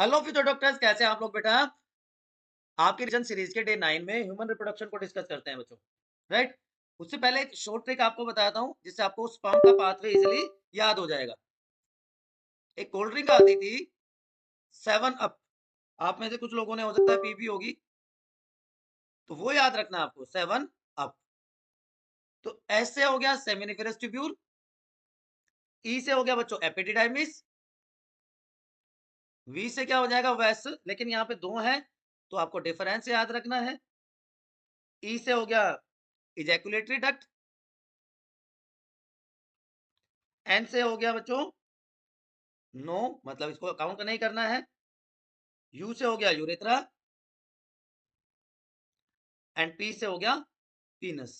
Hello future doctors, कैसे हैं आप लोग बेटा? आपकी रिविजन सीरीज के डे 9 में ह्यूमन रिप्रोडक्शन को डिस्कस करते हैं बच्चों, राइट? उससे पहले एक शॉर्ट ट्रिक आपको बताता हूँ जिससे आपको स्पर्म का पाथवे इजीली याद हो जाएगा। एक कोल्ड ड्रिंक आती थी 7 अप। आप में से कुछ लोगों ने हो सकता है पी भी होगी, तो वो याद रखना आपको 7 अप। तो एस से हो गया सेमिनिफेरस ट्यूब्यूल, ई से हो गया बच्चों एपिडिडाइमिस, वी से क्या हो जाएगा वेस, लेकिन यहाँ पे दो हैं तो आपको डिफरेंस याद रखना है। ई से हो गया इजैकुलेटरी डक्ट, एन से हो गया बच्चों नो, मतलब इसको काउंट नहीं करना है। यू से हो गया यूरेथ्रा एंड पी से हो गया पीनस।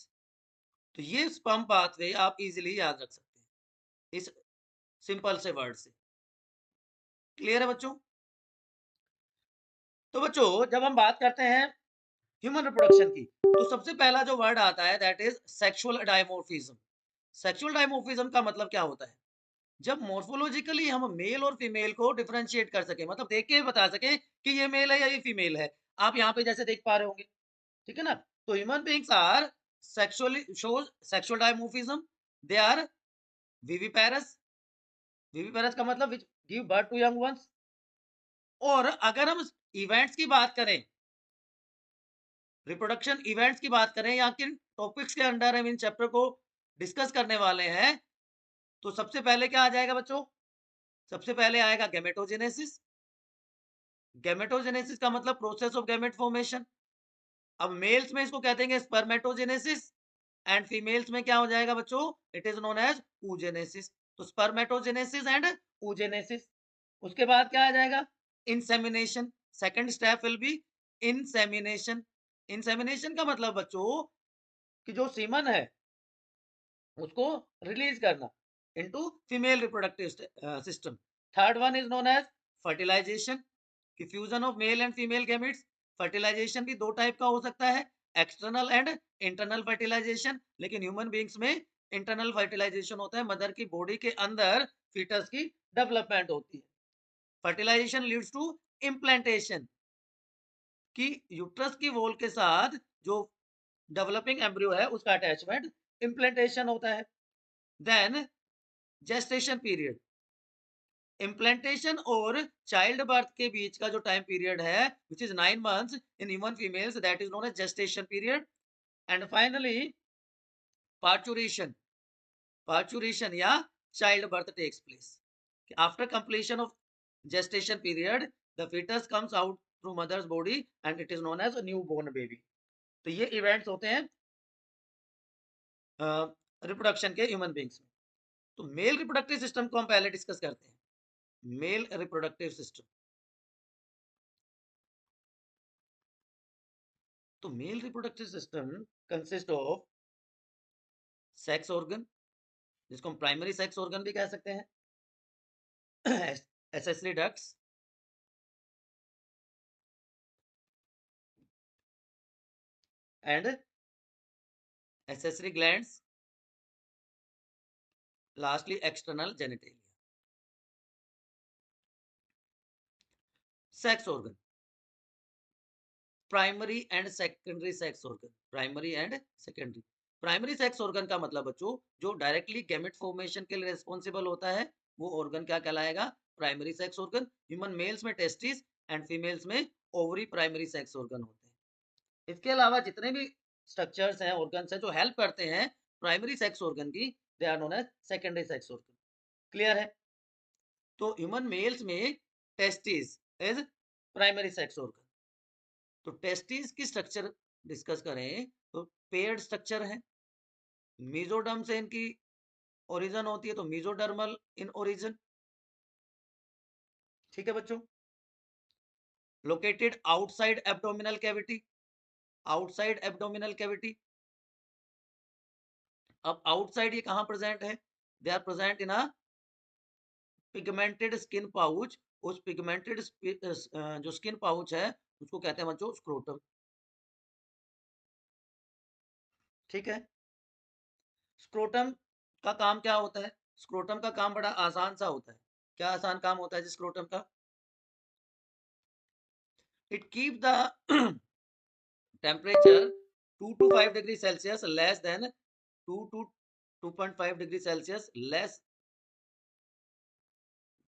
तो ये स्पर्म पाथवे आप इजीली याद रख सकते हैं इस सिंपल से वर्ड से। क्लियर है बच्चों? तो बच्चों जब हम बात करते हैं ह्यूमन रिप्रोडक्शन की, तो सबसे पहला जो वर्ड आता है that is sexual dimorphism. Sexual dimorphism का मतलब क्या होता है? जब मॉर्फोलॉजिकली हम मेल और फीमेल को डिफरेंशिएट कर सके, मतलब देख के बता सके कि ये मेल है या ये फीमेल है। आप यहाँ पे जैसे देख पा रहे होंगे, ठीक है ना? तो human beings are sexually shows sexual dimorphism. They are viviparous. Viviparous का मतलब which give birth to young ones. और अगर हम इवेंट्स की बात करें, रिप्रोडक्शन इवेंट्स की बात करें या किन टॉपिक्स के अंडर हम इन चैप्टर को डिस्कस करने वाले हैं, तो सबसे पहले क्या आ जाएगा बच्चों? सबसे पहले आएगा गैमेटोजेनेसिस। गैमेटोजेनेसिस का मतलब प्रोसेस ऑफ गैमेट फॉर्मेशन। अब मेल्स में इसको कहते हैं स्पर्मेटोजेनेसिस एंड फीमेल्स में क्या हो जाएगा बच्चों? It is known as oogenesis। तो स्पर्मेटोजेनेसिस एंड oogenesis। उसके बाद क्या आ जाएगा? Insemination. Second step will be insemination. Insemination का मतलब बच्चों कि जो सीमन है उसको रिलीज करना into female reproductive system. Third one is known as fertilisation, कि fusion of male and female gametes. Fertilisation भी दो टाइप का हो सकता है, एक्सटर्नल एंड इंटरनल फर्टिलाइजेशन। लेकिन ह्यूमन बीइंग्स में इंटरनल फर्टिलाइजेशन होता है, मदर की बॉडी के अंदर फीटस की डेवलपमेंट होती है। फर्टिलाइजेशन लीड्स टू इम्प्लांटेशन, कि यूट्रस की वॉल के साथ जो डेवलपिंग एम्ब्रियो है उसका अटैचमेंट इम्प्लांटेशन होता है। Then gestation period. इम्प्लांटेशन और चाइल्ड बर्थ के बीच का जो टाइम पीरियड है which is 9 months in human females, that is known as gestation period. And finally parturition. Parturition या child birth takes place. After completion of gestation period the fetus comes out through mother's body and it is known as a newborn baby। तो ये events होते हैं reproduction के human beings में। तो male reproductive system को हम पहले डिस्कस करते हैं। मेल रिप्रोडक्टिव सिस्टम, तो male reproductive system consist of sex organ, जिसको हम प्राइमरी सेक्स ऑर्गन भी कह सकते हैं, accessory ducts and accessory glands, lastly external genitalia. Sex organ, primary and secondary sex organ. Primary and secondary. Primary sex organ का मतलब बच्चों जो डायरेक्टली गैमेट फॉर्मेशन के लिए रिस्पॉन्सिबल होता है वो ऑर्गन क्या कहलाएगा? Primary sex organ. Human males में टेस्टिस एंड फीमेल्स में ओवरी प्राइमरी सेक्स ऑर्गन होते हैं। इसके अलावा जितने भी स्ट्रक्चर्स हैं, ऑर्गन्स हैं जो हेल्प करते हैं प्राइमरी सेक्स ऑर्गन की, they are known as secondary sex organ. Clear है? तो ह्यूमन मेल्स में testis is primary sex organ. तो टेस्टिस की स्ट्रक्चर डिस्कस करें तो पेयर्ड स्ट्रक्चर है। मीजोडर्म से इनकी ओरिजिन होती है, तो मीजोडर्मल इन ओरिजिन। ठीक है बच्चों? Located outside abdominal cavity. Outside abdominal cavity. अब आउटसाइड ये कहां प्रेजेंट है? They are present in a pigmented skin pouch. उस पिगमेंटेड जो स्किन पाउच है उसको कहते हैं बच्चों स्क्रोटम। ठीक है? स्क्रोटम का काम क्या होता है? स्क्रोटम का काम बड़ा आसान सा होता है। क्या आसान काम होता है जी स्क्रोटम का? It keep the temperature 2 to 5 degrees Celsius less than 2 to 2.5 degrees Celsius less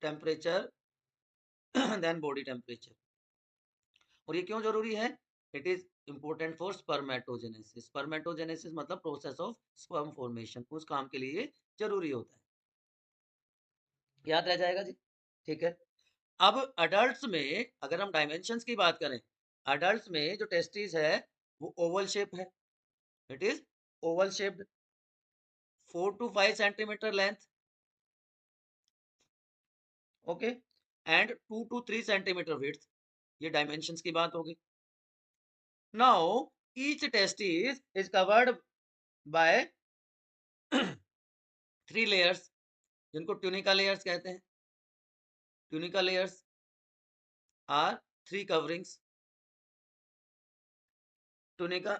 temperature than body temperature. और ये क्यों जरूरी है? It is important for spermatogenesis. Spermatogenesis मतलब प्रोसेस ऑफ स्पर्म फॉर्मेशन. उस काम के लिए जरूरी होता है. याद रह जाएगा जी. ठीक है. अब अडल्ट्स में अगर हम डायमेंशंस की बात करें, अडल्ट्स में जो टेस्टिस है वो ओवल शेप है. It is oval shaped, 4 to 5 centimetre length. Okay. And 2 to 3 centimetre width. ये डायमेंशंस की बात होगी. Now each testis is covered by 3 layers जिनको ट्यूनिका लेयर्स कहते हैं. Tunica layers are 3 coverings. Tunica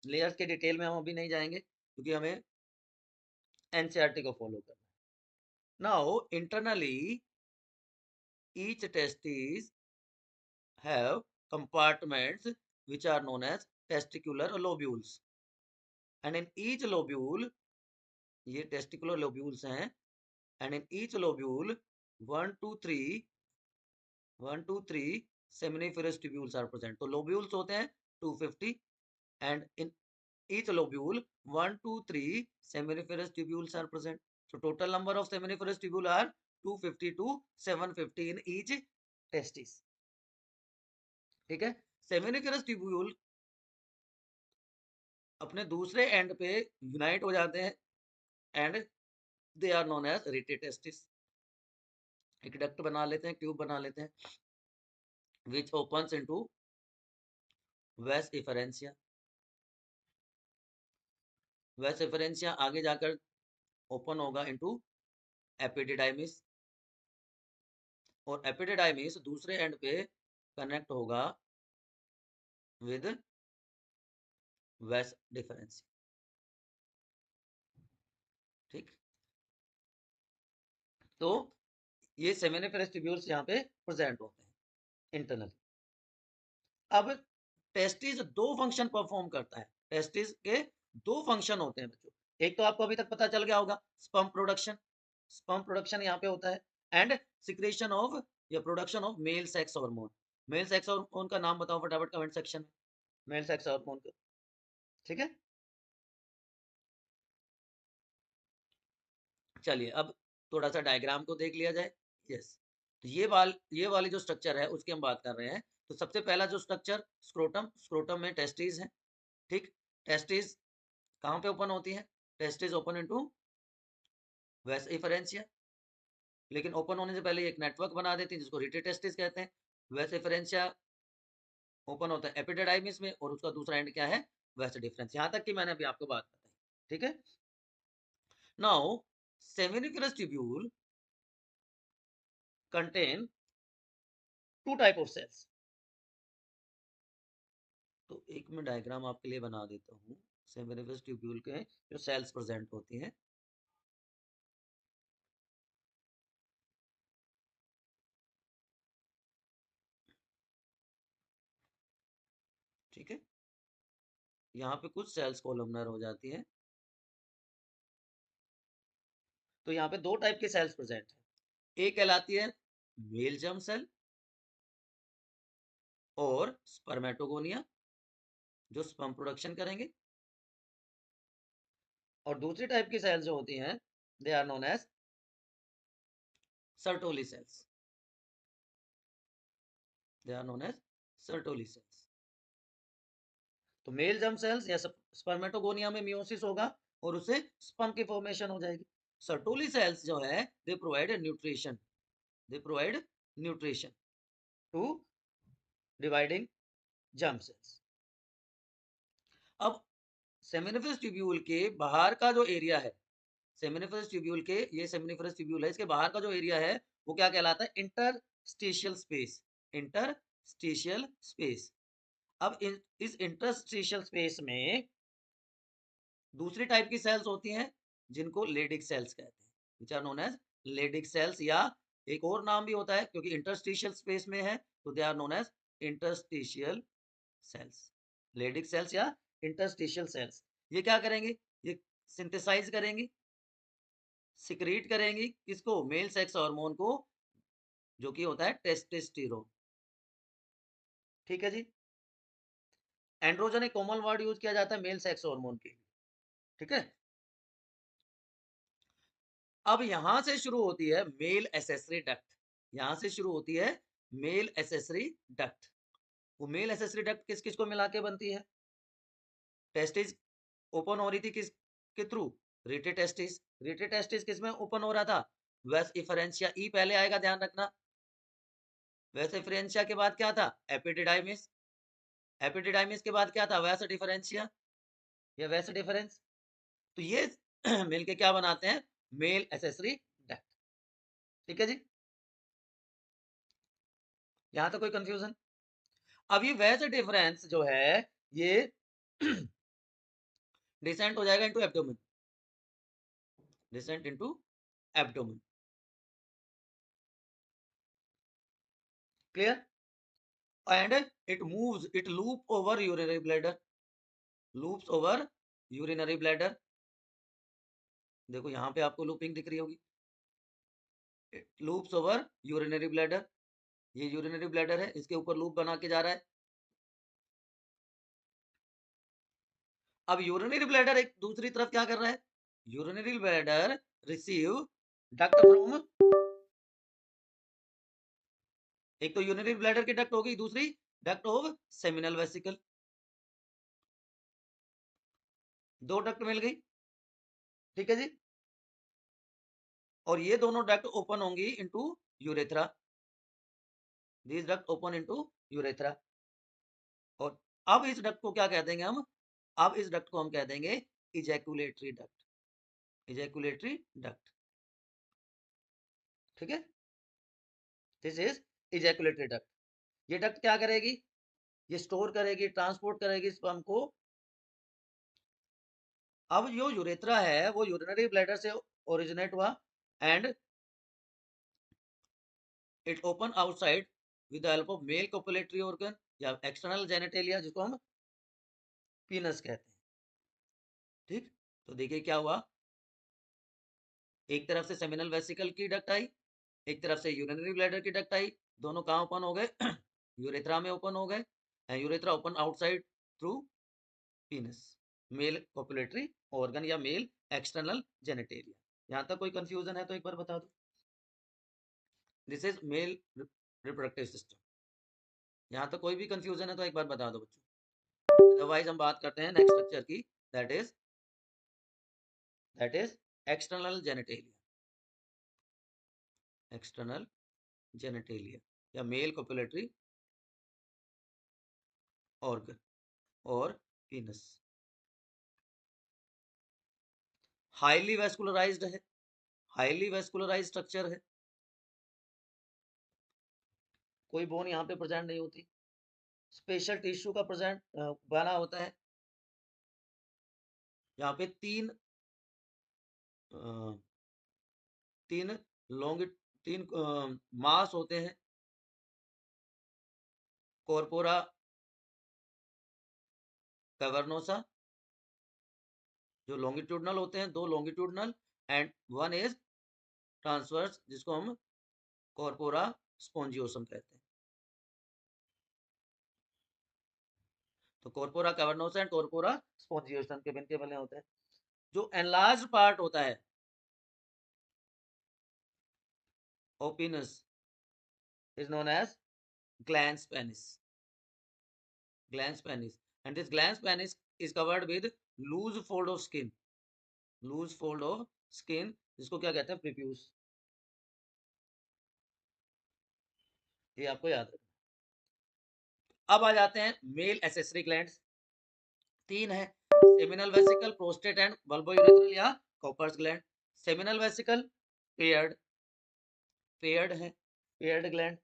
layers के डिटेल में हम अभी नहीं जाएंगे क्योंकि हमें एनसीईआरटी को फॉलो करना है. Now internally each testis have compartments which are known as testicular lobules, and in each lobule, ये testicular lobules हैं, and in each lobule 1 to 3 seminiferous tubules are present. तो lobules होते हैं 250, and in each lobule 1 to 3 seminiferous tubules are present. So total number of seminiferous tubule are 250 to 750 in each testis. ठीक है. seminiferous tubule अपने दूसरे and पे unite हो जाते हैं and they are known as rete testis. एक duct बना लेते हैं, ट्यूब बना लेते हैं विच ओपन्स इनटू वेस इफरेंशिया. वेस इफरेंशिया आगे जाकर ओपन होगा इनटू एपिडिडाइमिस, और एपिडिडाइमिस दूसरे एंड पे कनेक्ट होगा विद वेस डिफरेंशिया. ठीक. तो ये सेमिनिफेरस ट्यूब्यूल्स यहाँ पे प्रेजेंट होते हैं इंटरनल. अब टेस्टिस 2 फंक्शन परफॉर्म करता है. टेस्टिस के 2 फंक्शन होते हैं बच्चों. एक तो आपको अभी तक पता चल गया होगा, स्पर्म प्रोडक्शन. स्पर्म प्रोडक्शन यहाँ पे होता है एंड सिक्रेशन ऑफ या production of male sex hormone. Male sex hormone का नाम बताओ फटाफट कमेंट सेक्शन में. मेल सेक्स हार्मोन का. ठीक है. चलिए अब थोड़ा सा डायग्राम को देख लिया जाए. यस. तो ये वाली जो स्ट्रक्चर है उसकी हम बात कर रहे हैं. तो सबसे पहला जो स्ट्रक्चर स्क्रोटम. स्क्रोटम में टेस्टिस है. ठीक. टेस्टिस कहाँ पे ओपन होती है? टेस्टिस ओपन इनटू वेस इफरेंशिया. लेकिन ओपन होने से पहले एक नेटवर्क बना देती है जिसको रेटे टेस्टिस कहते हैं. वेस इफरेंशिया ओपन होता है एपिडिडाइमिस में, और उसका दूसरा एंड क्या है? वेस डिफरेंस. यहाँ तक कि मैंने अभी आपको बात बताई. ठीक है. Now seminiferous tubule contain 2 type of cells. तो एक मैं डायग्राम आपके लिए बना देता हूँ सेमिनिफेरस ट्यूब्यूल के जो सेल्स प्रेजेंट होती हैं. ठीक है. यहाँ पे कुछ सेल्स कॉलमनर हो जाती हैं. तो यहाँ पे 2 टाइप के सेल्स प्रेजेंट है. एक कहलाती है मेल जर्म सेल और स्पर्मेटोगोनिया जो स्पर्म प्रोडक्शन करेंगे. और दूसरी टाइप की सेल्स जो होती हैं they are known as Sertoli cells. They are known as Sertoli cells. तो मेल जर्म सेल्स या स्पर्मेटोगोनिया में मियोसिस होगा और उससे स्पर्म की फॉर्मेशन हो जाएगी. सर्टोली सेल्स जो है they provide nutrition. They provide nutrition to dividing germ cells. अब सेमिनिफरस ट्यूब्यूल के बाहर का जो एरिया है, सेमिनिफरस ट्यूब्यूल के, ये सेमिनिफरस ट्यूब्यूल है, इसके बाहर का जो एरिया है वो क्या कहलाता है? Interstitial space. Interstitial space. अब इस इंटरस्टिशियल स्पेस में दूसरी टाइप की सेल्स होती हैं जिनको लेडिक सेल्स कहते हैं, which are known as Leydig cells. या एक और नाम भी होता है क्योंकि इंटरस्टिशियल स्पेस में है तो they are known as interstitial cells, Leydig cells या इंटरस्टिशियल सेल्स, ये क्या करेंगे, ये सिंथेसाइज करेंगी, सिक्रीट करेंगी किसको, मेल सेक्स हार्मोन को, जो कि होता है टेस्टोस्टेरोन। ठीक है जी। एंड्रोजन एक कॉमन वर्ड यूज किया जाता है मेल सेक्स हार्मोन के लिए। ठीक है। अब यहां से शुरू होती है मेल एसेसरी डक्ट, यहां से शुरू होती है मेल एसेसरी डक्ट। वो मेल एसेसरी डक्ट किस किस को मिला के बनती है, टेस्टिस ओपन हो रही थी किस के थ्रू, रेटे टेस्टिस, रेटे टेस्टिस किस में ओपन हो रहा था, वेस इफरेंशिया, ई पहले आएगा ध्यान रखना। वेस इफरेंशिया के बाद क्या था, एपिडिडाइमिस, एपिडिडाइमिस के बाद क्या था, वेस डिफरेंशिया या वेस डिफरेंस। तो ये मिलके क्या बनाते हैं, मेल एसेसरी डक्ट। ठीक है जी, यहां तक कोई कंफ्यूजन। अब ये वेस डिफरेंस जो है ये डिसेंट हो जाएगा into abdomen, descent into abdomen. Clear. And it moves, it loop over urinary bladder, loops over urinary bladder. देखो यहां पे आपको लूपिंग दिख रही होगी, लूप्स ओवर यूरिनरी ब्लैडर, ये यूरिनरी ब्लैडर है, इसके ऊपर लूप बना के जा रहा है। अब यूरिनरी ब्लैडर एक दूसरी तरफ क्या कर रहा है, urinary bladder receive duct from, एक तो यूरिनरी ब्लैडर की डक्ट होगी, दूसरी डक्ट ऑफ सेमिनल वेसिकल, दो डक्ट मिल गई। ठीक है जी। और ये दोनों डक्ट ओपन होंगी into urethra, this duct open into urethra. और अब इस डक्ट को क्या कह देंगे हम, अब इस डक्ट को हम कह देंगे इजैकुलेटरी डक्ट, इजैकुलेटरी डक्ट। ठीक है, दिस इज इजैकुलेटरी डक्ट। ये डक्ट क्या करेगी, ये स्टोर करेगी, ट्रांसपोर्ट करेगी स्पर्म को। अब जो यूरेथ्रा है वो यूरिनरी ब्लैडर से ओरिजिनेट हुआ and it open outside with the help of male copulatory organ या एक्सटर्नल जेनिटेलिया, जिसको हम पीनस कहते हैं। ठीक, तो देखिए क्या हुआ, एक तरफ से सेमिनल वेसिकल की डक्ट आई, एक तरफ से यूरिनरी ब्लैडर की डक्ट आई, दोनों कहाँ ओपन हो गए यूरेथ्रा में ओपन हो गए, urethra open outside through penis, male copulatory organ या मेल एक्सटर्नल जेनिटेलिया। यहां तक कोई कंफ्यूजन है तो एक बार बता दो। This is male reproductive system. यहां तक कोई भी कंफ्यूजन है तो एक बार बता दो बच्चों, अदरवाइज हम बात करते हैं नेक्स्ट स्ट्रक्चर की, that is external genitalia, external genitalia या मेल कोपुलेटरी ऑर्गन और पीनस। हाईली वेस्कुलराइज्ड है, हाईली वेस्कुलराइज्ड स्ट्रक्चर है, कोई बोन यहाँ पे प्रेजेंट नहीं होती, स्पेशल टिश्यू का प्रेजेंट बना होता है। यहाँ पे अ, तीन लॉन्ग, तीन मास होते हैं, कॉर्पोरा कैवर्नोसा जो लॉन्गिट्यूडनल होते हैं, दो longitudinal and one is transverse, जिसको हम कॉर्पोरा स्पोंजियोसम कहते हैं। तो कॉर्पोरा कैवर्नोसा एंड कॉर्पोरा स्पोंजियोसम के मिलके बने होते हैं। जो एनलार्ज पार्ट होता है of penis is known as glans penis, glans penis, and this glans penis is covered with loose fold of skin, loose fold of skin, जिसको क्या कहते हैं, प्रीप्यूस। ये आपको याद रखना। अब आ जाते हैं मेल एसेसरी ग्लैंड्स, तीन है, seminal vesicle, prostate and bulbourethral या Cowper's gland. Seminal vesicle paired, paired है, पेयर्ड ग्लैंड,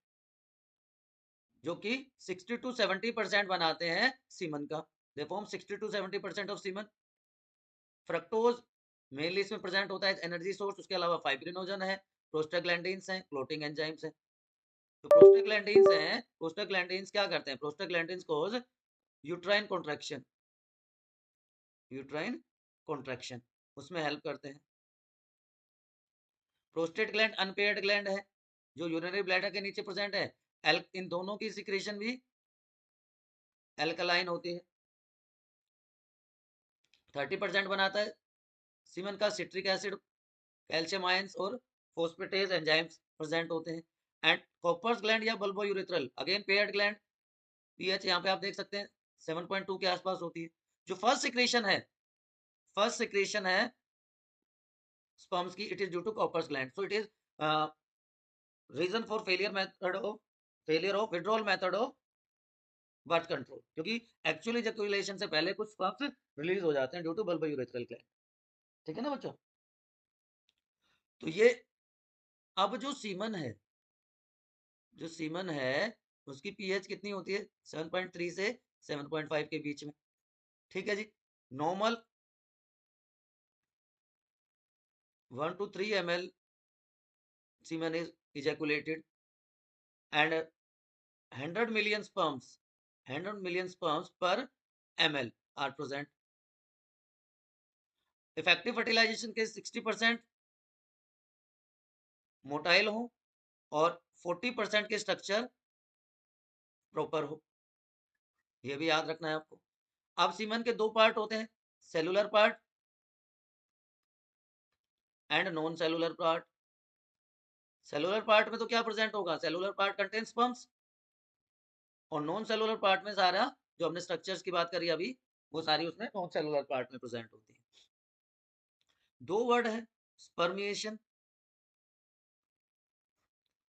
जो कि 60 to 70% बनाते हैं सीमन का, they form 60 to 70% of semen. Fructose mainly इसमें प्रेजेंट होता है एनर्जी सोर्स, उसके अलावा फाइब्रिनोजन है, प्रोस्टाग्लैंडिन्स हैं, क्लोटिंग एंजाइम्स हैं। तो प्रोस्टाग्लैंडिन्स हैं, प्रोस्टाग्लैंडिन्स क्या करते हैं, प्रोस्टाग्लैंडिन्स कोज यूट्राइन कॉन्ट्रैक्शन, यूट्राइन कॉन्ट्रैक्शन उसमें हेल्प करते हैं। प्रोस्टेट ग्लैंड अनपेयर्ड ग्लैंड है जो यूरिनरी ब्लैडर के नीचे प्रेजेंट है। इन दोनों की सिक्रेशन भी एल्कलाइन होती है। 30% बनाता है सीमन का सिट्रिक एसिड, कैल्शियम आयंस और फोस्फेटेज एंजाइम्स प्रेजेंट होते हैं। एंड कॉपर्स ग्लैंड या bulbo urethral again paired gland, pH यहाँ पे आप देख सकते हैं 7.2 के आसपास होती है। जो फर्स्ट सिक्रेशन है स्पर्म्स की, it is due to Cowper's gland, so it is reason for failure of withdrawal method of birth control, क्योंकि एक्चुअली इजैक्यूलेशन से पहले कुछ स्पर्म्स रिलीज हो जाते हैं due to bulbo urethral gland. ठीक है ना बच्चों? तो ये अब जो सीमन है उसकी पीएच कितनी होती है, 7.3 से 7.5 के बीच में। ठीक है जी। Normal 1 to 3 ml semen is ejaculated and 100 million sperms per ml are present. Effective fertilisation के 60% मोटाइल हो और 40% के स्ट्रक्चर प्रॉपर हो, ये भी याद रखना है आपको। अब सीमन के दो पार्ट होते हैं, cellular part and non cellular part. Cellular part में तो क्या प्रेजेंट होगा, सेलुलर पार्ट कंटेन स्पर्म्स, और नॉन सेलुलर पार्ट में सारा जो हमने स्ट्रक्चर्स की बात करी अभी वो सारी उसमें नॉन सेलुलर पार्ट में प्रेजेंट होती है। दो वर्ड है, spermiation,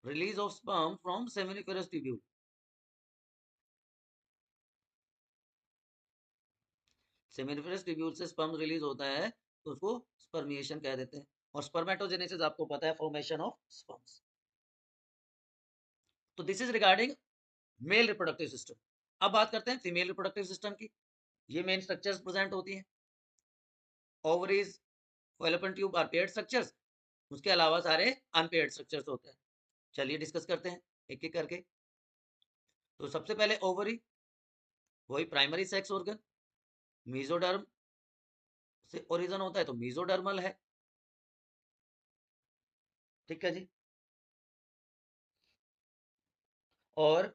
release of sperm from seminiferous tubule. Seminiferous tubule से स्पर्म रिलीज होता है तो उसको स्पर्मिएशन कह देते हैं। और स्पर्मेटोजेनेसिस आपको पता है, फॉर्मेशन ऑफ स्पर्म्स। तो this is regarding male reproductive system. अब बात करते हैं फीमेल रिप्रोडक्टिव सिस्टम की। ये मेन स्ट्रक्चर्स प्रेजेंट होती हैं, ovaries, fallopian tube are paired structures, उसके अलावा सारे अनपेयर्ड स्ट्रक्चर्स होते हैं। चलिए डिस्कस करते हैं एक एक करके। तो सबसे पहले ओवरी, वही प्राइमरी सेक्स ऑर्गन, मीजोडर्म से ओरिजिन होता है तो मीजोडर्मल है। ठीक है जी। और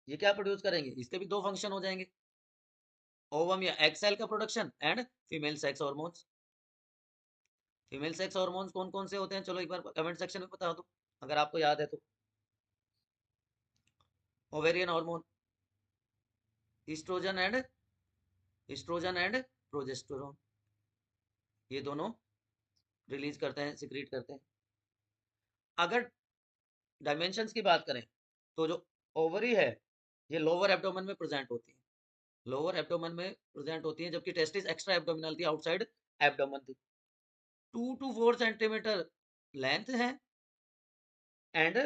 ये क्या प्रोड्यूस करेंगे, इसके भी दो फंक्शन हो जाएंगे, ओवम या एग सेल का production and female sex hormones. Female sex hormones कौन कौन से होते हैं, चलो एक बार कमेंट सेक्शन में बता दो अगर आपको याद है तो। Ovarian hormone, estrogen and progesterone, ये दोनों रिलीज करते हैं, सिक्रीट करते हैं। अगर डायमेंशंस की बात करें तो जो ओवरी है ये लोअर एब्डोमेन में प्रेजेंट होती है, लोअर एब्डोमेन में प्रेजेंट होती है, जबकि टेस्टिस एक्स्ट्रा एब्डोमिनल थी, आउटसाइड एब्डोमेन थी। 2 to 4 सेंटीमीटर लेंथ है and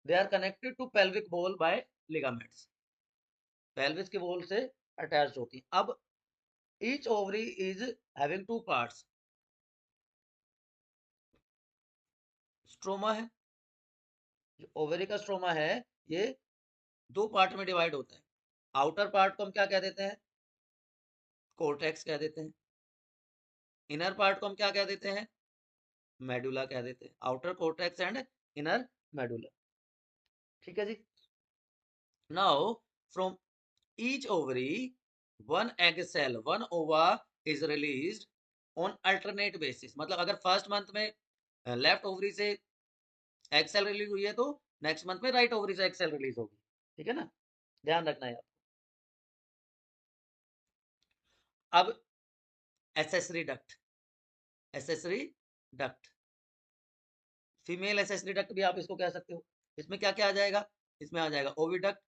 they are connected to pelvic wall by ligaments, pelvis के बोल से अटैच होती है। अब each ovary is having two parts, stroma है, जो ओवरी का स्ट्रोमा है ये दो पार्ट में डिवाइड होता है। आउटर पार्ट को हम क्या कह देते हैं, कोर्टेक्स कह देते हैं। इनर पार्ट को हम क्या कह देते हैं, मेडुला कह देते हैं। Outer cortex and inner medulla. ठीक है जी। Now from each ovary one egg cell, one ova is released on alternate basis. मतलब अगर फर्स्ट मंथ में लेफ्ट ओवरी से एग सेल रिलीज हुई है तो नेक्स्ट मंथ में राइट ओवरी से एग सेल रिलीज होगी। ठीक है ना, ध्यान रखना है। अब accessory duct, accessory duct, female accessory duct भी आप इसको कह सकते हो। इसमें क्या क्या आ जाएगा, इसमें आ जाएगा ओविडक्ट,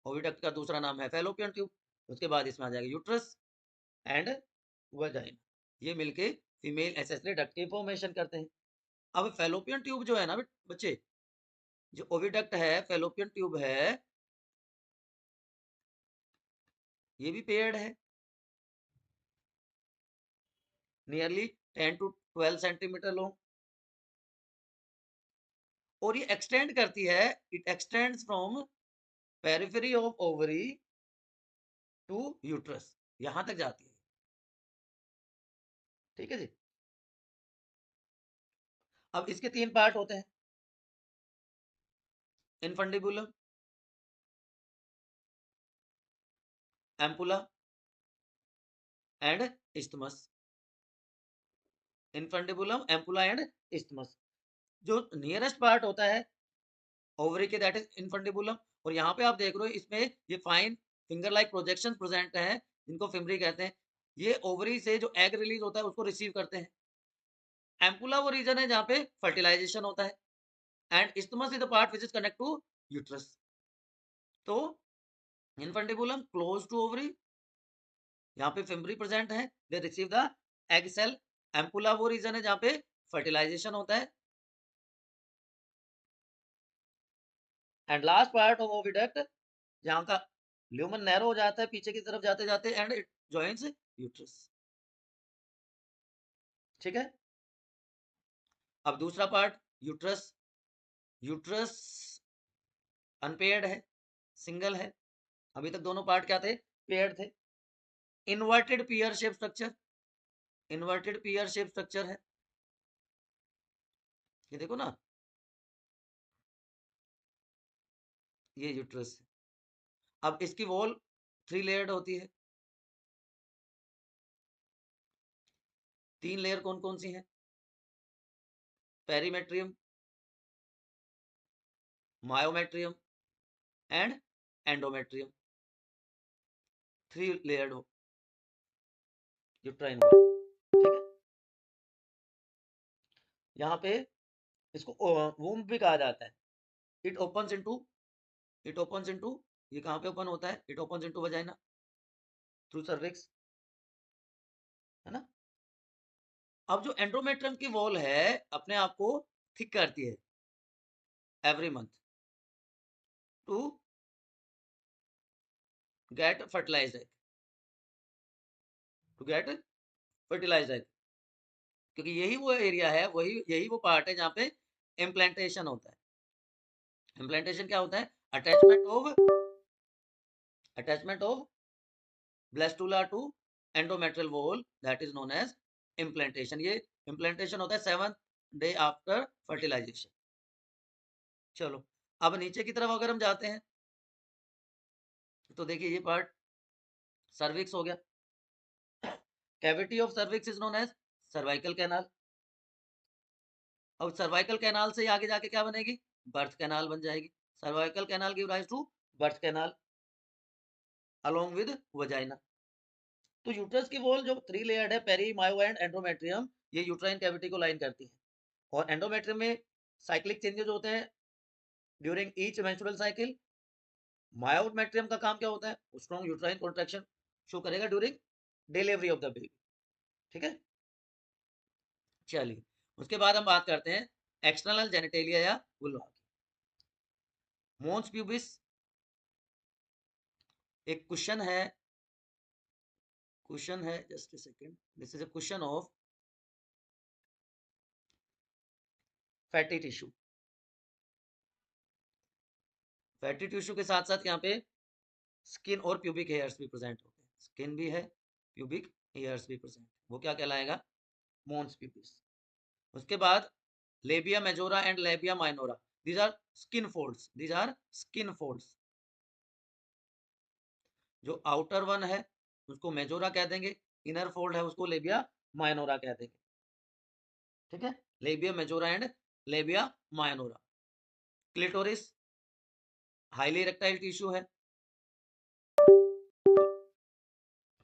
ओविडक्ट का दूसरा नाम है फैलोपियन ट्यूब, उसके बाद इसमें आ जाएगा यूट्रस एंड वजाइन, ये मिलके फीमेल एसेसरी डक्ट की फॉर्मेशन करते हैं। अब फैलोपियन ट्यूब जो है ना बच्चे, जो ओविडक्ट है, फैलोपियन ट्यूब है, ये भी पेयर्ड है, नियरली 10 to 12 सेंटीमीटर लॉन्ग। और ये एक्सटेंड करती है, it extends from periphery of ovary to uterus, यहां तक जाती है। ठीक है जी। अब इसके 3 पार्ट होते हैं, infundibulum, ampulla and isthmus. Infundibulum, ampulla and isthmus. जो नियरेस्ट पार्ट होता है ओवरी के, दैट इज इनफंडिबुलम। और यहाँ पे आप देख रहे हो इसमें ये fine finger like projection present है, जिनको फिमरी कहते हैं। ये ओवरी से जो एग रिलीज होता है उसको रिसीव करते हैं। एम्पुला वो रीजन है जहाँ पे फर्टिलाइजेशन होता है, and isthmus is the part which is connect to uterus. तो इनफंडिबुलम क्लोज टू ओवरी, यहाँ पे फिमरी प्रेजेंट है, they receive the egg cell. Ampulla वो रीजन है जहाँ पे फर्टिलाइजेशन होता है, and last part of oviduct जहाँ का ल्यूमन नैरो हो जाता है पीछे की तरफ जाते जाते, एंड इट जॉइंस यूट्रस। ठीक है। अब दूसरा पार्ट यूट्रस। यूट्रस अनपेयर्ड है, सिंगल है। अभी तक दोनों पार्ट क्या थे, पेयर्ड थे। इन्वर्टेड पियर शेप स्ट्रक्चर, इन्वर्टेड पियर शेप स्ट्रक्चर है, ये देखो ना, ये यूट्रस है। अब इसकी वॉल 3 लेयर्ड होती है। 3 लेयर कौन कौन सी हैं, perimetrium, myometrium and endometrium. 3 layered हो यूट्राइन वॉल। ठीक है। यहाँ पे इसको वूम्ब भी कहा जाता है। It opens into, it opens into, ये कहाँ पे ओपन होता है, it opens into vagina through cervix, है ना। अब जो एंडोमेट्रियम की वॉल है अपने आप को थिक करती है every month to get fertilised egg, to get fertilised egg, क्योंकि यही वो एरिया है, वही यही वो पार्ट है जहाँ पे इम्प्लांटेशन होता है। इम्प्लांटेशन क्या होता है, attachment of blastula to endometrial wall, that is known as implantation. ये इम्प्लांटेशन होता है 7th डे आफ्टर फर्टिलाइजेशन। चलो अब नीचे की तरफ अगर हम जाते हैं तो देखिए ये पार्ट सर्विक्स हो गया। Cavity of cervix is known as cervical canal. अब सर्वाइकल कैनाल से आगे जाके क्या बनेगी, बर्थ कैनाल बन जाएगी। Cervical canal give rise to birth canal along with vagina. तो यूट्रस की वॉल जो 3 लेयर्ड है, पेरी, मायो एंड एंडोमेट्रियम, ये यूट्राइन कैविटी को लाइन करती है। और एंडोमेट्रियम में साइक्लिक चेंजेस होते हैं during each menstrual cycle. Myometrium का काम क्या होता है, स्ट्रॉन्ग यूट्राइन कॉन्ट्रैक्शन शो करेगा during delivery of the baby. ठीक है। चलिए उसके बाद हम बात करते हैं एक्सटर्नल जेनिटेलिया या वुल्वा की। मोन्स प्यूबिस एक क्वेश्चन है, just a second, this is a question of fatty tissue. Fatty tissue के साथ साथ यहाँ पे स्किन और प्यूबिक हेयर्स भी प्रेजेंट होते हैं। स्किन भी है, प्यूबिक हेयर्स भी प्रेजेंट, वो क्या कहलाएगा, मोन्स प्यूबिस। उसके बाद labia majora and labia minora, these are skin folds, these are skin folds. जो आउटर वन है उसको मेजोरा कह देंगे, इनर फोल्ड है उसको लेबिया माइनोरा कह देंगे। ठीक है, लेबिया majora and labia minora. Clitoris highly erectile tissue है।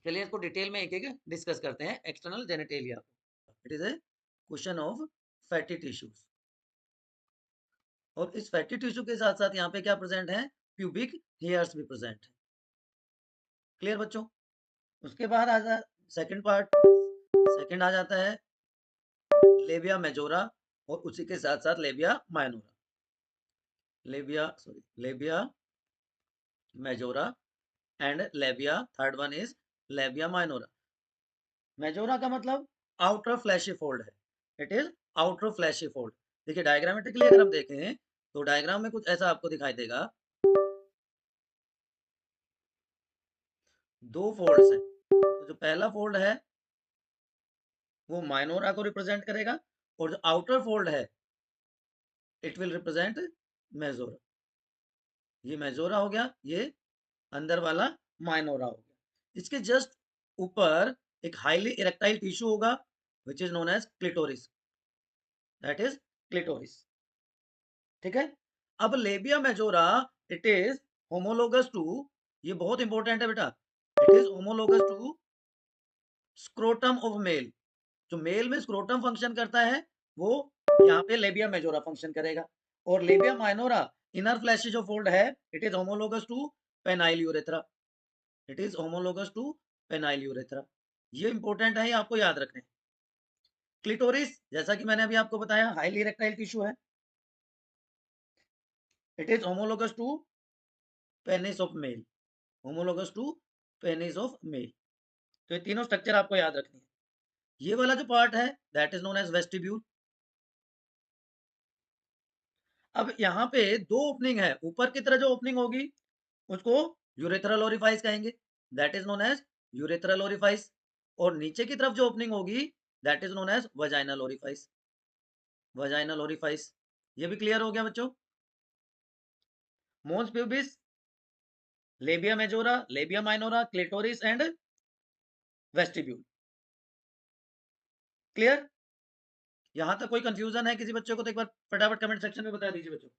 चलिए इसको डिटेल में एक एक डिस्कस करते हैं एक्सटर्नल जेनिटेलिया को। It is a question of fatty tissues. और इस फैटी टिश्यू के साथ साथ यहाँ पे क्या प्रेजेंट है, प्यूबिक हेयर्स भी प्रेजेंट है। क्लियर बच्चों। उसके बाद आ जा सेकंड पार्ट, सेकंड आ जाता है लेबिया मेजोरा और उसी के साथ साथ labia minora. Labia majora and labia, third one is labia minora. Majora का मतलब आउटर फ्लैशी फोल्ड है, it is outer fleshy fold. देखिए डायग्रामेटिकली अगर हम देखें तो डायग्राम में कुछ ऐसा आपको दिखाई देगा, दो फोल्ड्स हैं। तो जो पहला फोल्ड है वो माइनोरा को रिप्रेजेंट करेगा, और जो आउटर फोल्ड है इट विल रिप्रेजेंट मेजोरा। ये मेजोरा हो गया, ये अंदर वाला माइनोरा हो गया। इसके जस्ट ऊपर एक हाईली इरेक्टाइल टिश्यू होगा which is known as clitoris, that is clitoris. ठीक है। अब labia majora it is homologous to, ये बहुत इंपॉर्टेंट है बेटा, it is homologous to scrotum of male. जो मेल में स्क्रोटम फंक्शन करता है वो यहाँ पे लेबिया मेजोरा फंक्शन करेगा। और लेबिया माइनोरा इनर फ्लैश जो फोल्ड है it is homologous to penile urethra, it is homologous to penile urethra. ये इंपॉर्टेंट है, ये आपको याद रखने। क्लिटोरिस जैसा कि मैंने अभी आपको बताया हाईली इरेक्टाइल टिश्यू है, it is homologous to penis of male, homologous to penis of male. तो ये तीनों स्ट्रक्चर आपको याद रखनी है। ये वाला जो पार्ट है that is known as vestibule. अब यहाँ पे दो ओपनिंग है, ऊपर की तरह जो ओपनिंग होगी उसको यूरेथ्रल ओरिफाइस कहेंगे, that is known as urethral orifice. और नीचे की तरफ जो ओपनिंग होगी that is known as vaginal orifice, vaginal orifice. ये भी क्लियर हो गया बच्चों। Mons pubis, labia majora, labia minora, clitoris and vestibule. Clear? यहां तक कोई कंफ्यूजन है किसी बच्चे को तो एक बार फटाफट कमेंट सेक्शन में बता दीजिए बच्चों,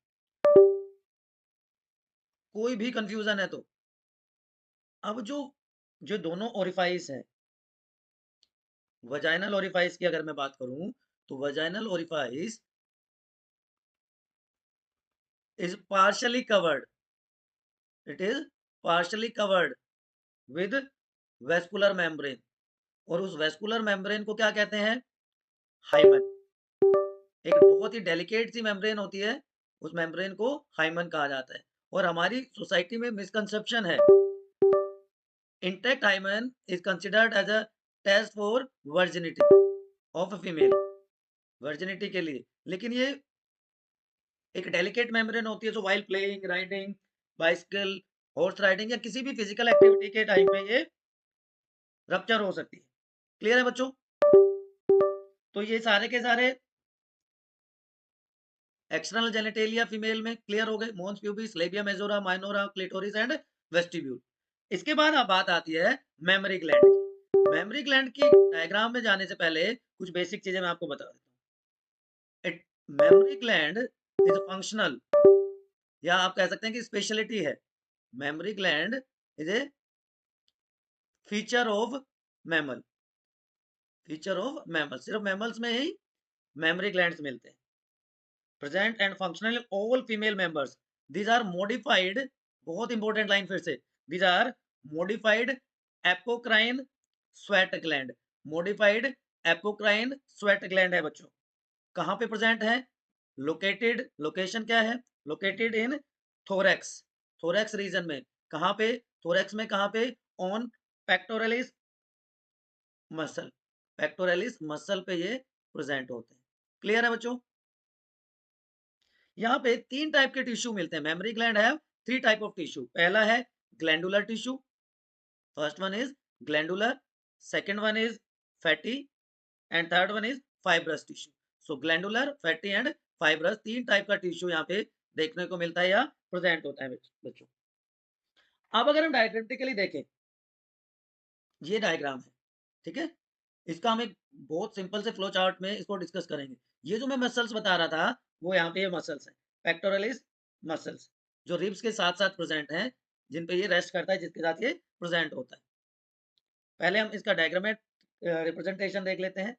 कोई भी कंफ्यूजन है तो। अब जो जो दोनों ओरिफाइस है, वजाइनल ओरिफाइस की अगर मैं बात करूं तो vaginal orifice is partially covered, it is partially covered with vascular membrane. और उस वेस्कुलर मेम्ब्रेन को क्या कहते हैं? हाइमन। एक बहुत ही डेलिकेट सी मेम्ब्रेन होती है, उस मेम्ब्रेन को हाइमन कहा जाता है। और हमारी सोसाइटी में मिसकंसेप्शन है, intact hymen is considered as a test for virginity of a female, virginity के लिए। लेकिन ये एक डेलिकेट मेम्ब्रेन होती है, जो while playing, riding, bicycle, horse riding या किसी भी फिजिकल एक्टिविटी के टाइम पे ये रप्चर हो सकती है। क्लियर है बच्चों? तो ये सारे के सारे एक्सटर्नल जेनिटेलिया फीमेल में क्लियर हो गए, mons pubis, labia majora, minora, clitoris and vestibule. इसके बाद अब बात आती है मेमोरी ग्लैंड की। मेमोरी ग्लैंड की डायग्राम में जाने से पहले कुछ बेसिक चीजें मैं आपको बता देता हूँ। मेमोरी ग्लैंड इज फंक्शनल, या आप कह सकते हैं कि स्पेशलिटी है। Memory gland is a feature of mammal, feature of mammal. सिर्फ मैमल्स में ही मेमोरी ग्लैंड्स मिलते हैं। Present and functional in all female members, these are modified, बहुत इंपॉर्टेंट लाइन फिर से, these are modified apocrine sweat gland, modified apocrine sweat gland है बच्चों। कहाँ पे प्रेजेंट है? लोकेटेड, लोकेशन क्या है? Located in thorax, thorax region में। कहाँ पे? थोरैक्स में कहाँ पे? On pectoralis muscle, pectoralis muscle पे ये प्रेजेंट होते हैं। क्लियर है बच्चों? यहाँ पे तीन टाइप के टिश्यू मिलते हैं। मेमोरी ग्लैंड है थ्री टाइप ऑफ टिश्यू। पहला है glandular tissue, first one is glandular, second one is fatty and third one is fibrous tissue. So glandular, fatty and fibrous, तीन टाइप का टिश्यू यहाँ पे देखने को मिलता है या प्रेजेंट होता है बच्चों। अब अगर हम डायग्रामेटिकली देखें, ये डायग्राम है, ठीक है, इसका हम एक बहुत सिंपल से फ्लो चार्ट में इसको डिस्कस करेंगे। ये जो मैं मसल्स बता रहा था वो यहाँ पे ये मसल्स है, पेक्टोरलिस मसल्स, जो रिब्स के साथ साथ प्रेजेंट हैं, जिन पे ये रेस्ट करता है, जिसके साथ ये प्रेजेंट होता है। पहले हम इसका डायग्रामेट रिप्रेजेंटेशन देख लेते हैं।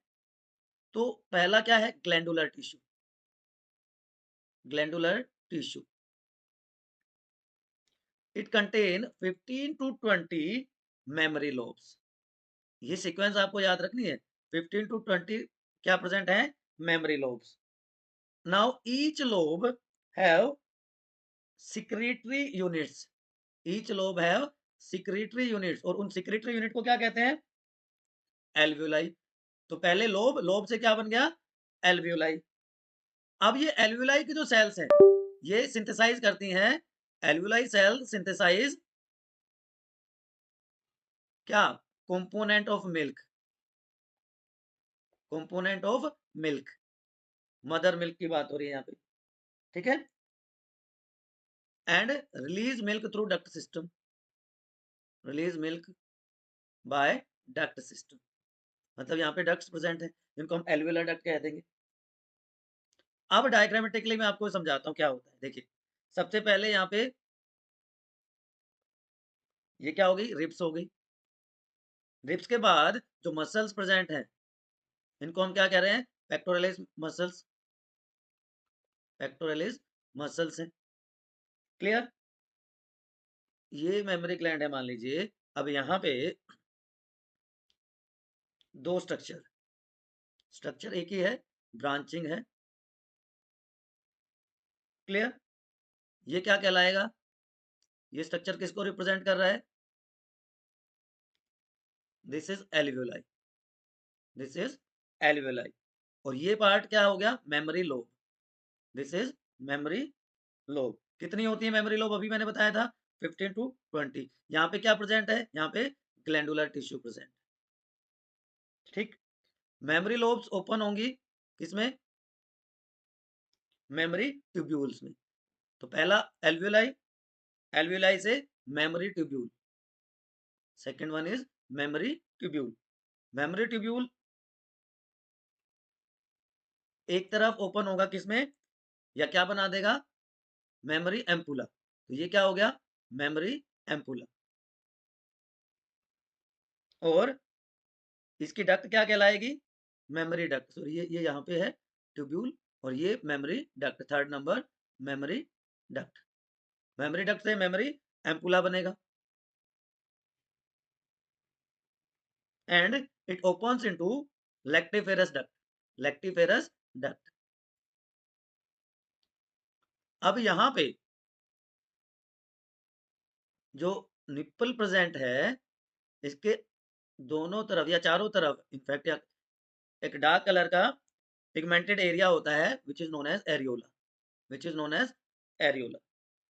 तो पहला क्या है? Glandular tissue, glandular tissue it contain 15 to 20 memory lobes. ये सीक्वेंस आपको याद रखनी है, 15 to 20 क्या प्रेजेंट है? Memory lobes. Now each lobe have secretory units, each lobe have secretory units, और उन सिक्रीटरी यूनिट को क्या कहते हैं? एल्व्यूलाई। तो पहले लोब, लोब से क्या बन गया? एल्व्यूलाई। अब ये एल्व्यूलाई की जो सेल्स हैं ये सिंथेसाइज करती हैं, एल्वुलाई सेल सिंथेसाइज क्या, component of milk, component of milk, mother milk की बात हो रही है यहाँ पे, ठीक है। And release milk through duct system, release milk bye duct system, मतलब यहाँ पे डक्ट्स प्रेजेंट है जिनको हम एल्वुलर डक्ट कह देंगे। अब डायग्रामेटिकली मैं आपको समझाता हूँ क्या होता है। देखिए सबसे पहले यहाँ पे ये क्या हो गई, रिब्स हो गई। रिब्स के बाद जो मसल्स प्रेजेंट हैं इनको हम क्या कह रहे हैं, पेक्टोरलिस मसल्स, पेक्टोरलिस मसल्स हैं। क्लियर, ये मेमोरी ग्लैंड है मान लीजिए। अब यहाँ पे दो स्ट्रक्चर, स्ट्रक्चर एक ही है, ब्रांचिंग है। क्लियर, ये क्या कहलाएगा, ये स्ट्रक्चर किसको रिप्रेजेंट कर रहा है, this is alveoli, this is alveoli. और ये पार्ट क्या हो गया, memory lobe, this is memory lobe. कितनी होती है मेमोरी लोब, अभी मैंने बताया था 15 to 20। यहाँ पे क्या प्रेजेंट है, यहाँ पे ग्लैंडुलर टिश्यू प्रेजेंट, ठीक। मेमोरी लोब्स ओपन होंगी किसमें, मेमोरी ट्यूब्यूल्स में। तो पहला एल्वियोलाई, एल्वियोलाई से memory tubule, second one is memory tubule. Memory tubule एक तरफ ओपन होगा किसमें, या क्या बना देगा, मेमोरी एम्पुला। तो ये क्या हो गया, मेमोरी एम्पुला। और इसकी डक्ट क्या कहलाएगी, मेमोरी डक्ट। सॉरी ये यहाँ पे है ट्यूब्यूल, और ये memory duct, third number memory duct. Memory duct से मेमोरी एम्पुला बनेगा, and it opens into lactiferous duct, lactiferous duct. अब यहाँ पे जो निप्पल प्रेजेंट है, इसके दोनों तरफ या चारों तरफ इनफैक्ट एक डार्क कलर का पिगमेंटेड एरिया होता है which is known as areola, which is known as areola.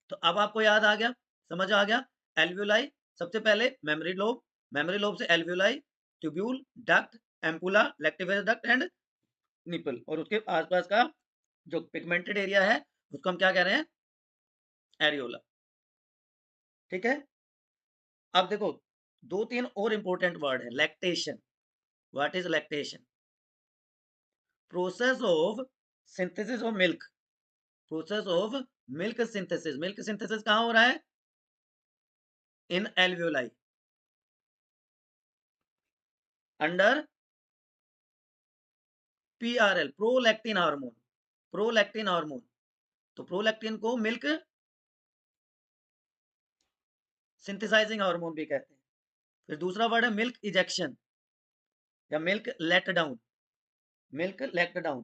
तो अब आपको याद आ गया, समझ आ गया। एल्वियोलाई सबसे पहले मेमोरी लोब, मेमोरी लोब से alveoli, tubule, duct, ampulla, lactiferous duct and nipple, और उसके आसपास का जो पिगमेंटेड एरिया है उसको हम क्या कह रहे हैं, एरियोला, ठीक है। अब देखो दो तीन और इंपॉर्टेंट वर्ड है, lactation. What is lactation, process of synthesis of milk, process of milk synthesis. Milk synthesis कहाँ हो रहा है, in alveoli, under PRL, prolactin hormone, prolactin hormone. तो प्रोलैक्टिन को मिल्क सिंथेसाइजिंग हार्मोन भी कहते हैं। फिर दूसरा वर्ड है मिल्क इजेक्शन या milk let down, milk let down,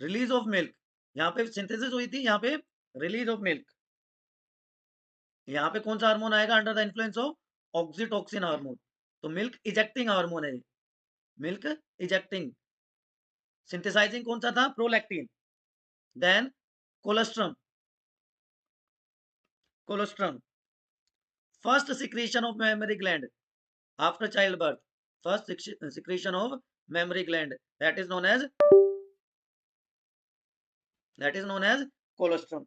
release of milk. यहाँ पे सिंथेसिस हुई थी, यहाँ पे रिलीज ऑफ मिल्क। यहाँ पे कौन सा हार्मोन आएगा, under the influence of oxytocin hormone. तो मिल्क इजेक्टिंग हार्मोन है, मिल्क इजेक्टिंग। सिंथेसाइजिंग कौन सा था, prolactin. Then colostrum, colostrum, first secretion of mammary gland after child birth, first secretion of mammary gland, that is known as colostrum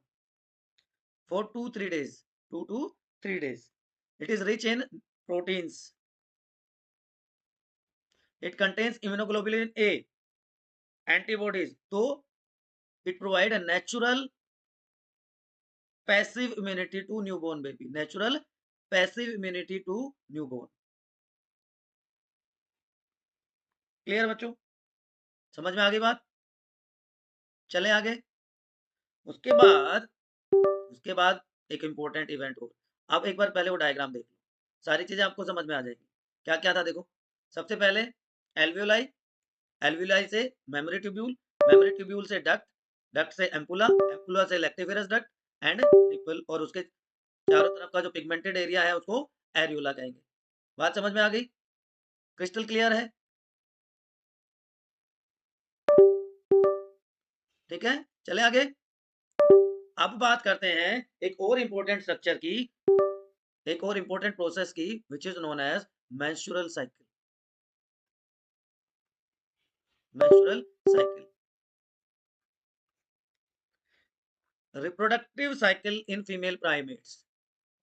for 2-3 days, 2 to 3 days. It is rich in proteins, it contains immunoglobulin A antibodies, so it provide a natural passive immunity to newborn baby, natural passive immunity to newborn. Clear बच्चों, समझ में आ गई बात, चले आगे। उसके बाद, उसके बाद एक इंपॉर्टेंट इवेंट हो। अब एक बार पहले वो डायग्राम देख लो, सारी चीजें आपको समझ में आ जाएगी। क्या क्या था देखो, सबसे पहले एल्वियोलाई, एल्वियोलाई से मेमोरी ट्यूब्यूल, मेमोरी ट्यूब्यूल से डक्ट, डक्ट से एम्पुला, एम्पुला से लैक्टिफेरस डक्ट एंड निपल, और उसके चारों तरफ का जो पिगमेंटेड एरिया है उसको एरियोला कहेंगे। बात समझ में आ गई, क्रिस्टल क्लियर है, ठीक है। चले आगे, अब बात करते हैं एक और इंपॉर्टेंट स्ट्रक्चर की, एक और इंपॉर्टेंट प्रोसेस की, which is known as menstrual cycle. Menstrual cycle, reproductive cycle in female primates,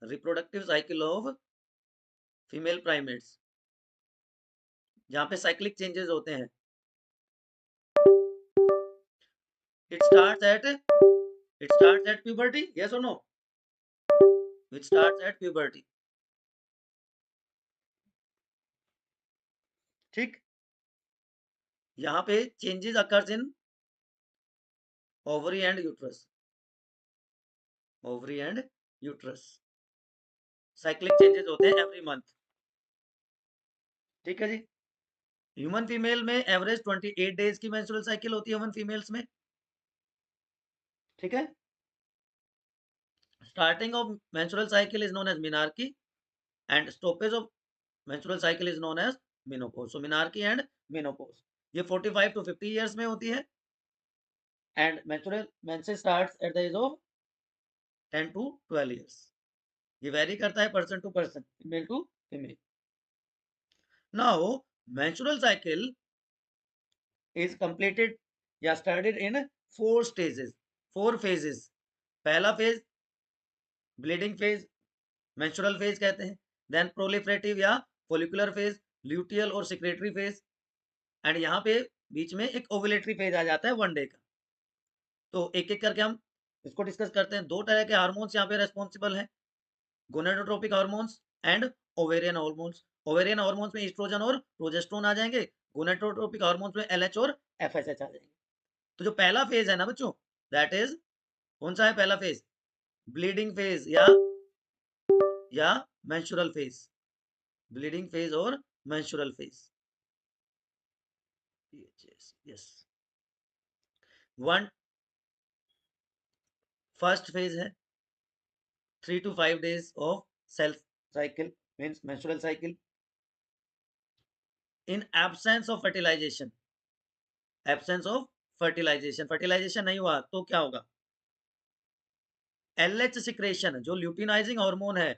reproductive cycle of female primates, जहां पे साइक्लिक चेंजेस होते हैं। It starts at puberty, yes और no? It starts at puberty, ठीक। यहाँ पे changes occurs in ovary and uterus, ovary and uterus, cyclic changes होते हैं एवरी मंथ, ठीक है जी। ह्यूमन फीमेल में एवरेज 28 डेज की मेंस्ट्रुअल साइकिल होती है ह्यूमन फीमेल्स में, ठीक है। Starting of menstrual cycle is known as menarche and stoppage of menstrual cycle is known as menopause. So menarche and menopause ये 45 टू 50 इयर्स में होती है, and menstrual menses starts at the age of 10 to 12 years. ये vary करता है person to person, female to female. Now menstrual cycle is completed या started in 4 stages, 4 phases। पहला phase bleeding phase, menstrual phase कहते हैं, then proliferative या follicular phase, luteal और secretary phase, and यहाँ पे बीच में एक ओवुलेटरी फेज आ जाता है 1 डे का। तो एक एक करके हम इसको डिस्कस करते हैं। 2 तरह के हार्मोन्स यहाँ पे रेस्पॉन्सिबल हैं, gonadotropic hormones and ovarian hormones. Ovarian hormones में ईस्ट्रोजन और प्रोजेस्टेरोन आ जाएंगे, गोनेडोट्रोपिक हार्मोन्स में एलएच और एफएसएच आ जाएंगे। तो जो पहला फेज है ना बच्चों, दैट इज कौन सा है पहला फेज? ब्लीडिंग फेज या मेंस्ट्रुअल फेज, ब्लीडिंग फेज और menstrual phase. Yes, one first phase है 3 to 5 days of cell cycle, means menstrual cycle, in absence of fertilization, absence of fertilization नहीं हुआ तो क्या होगा? एलएच सिक्रेशन, जो ल्यूटिनाइजिंग हार्मोन है,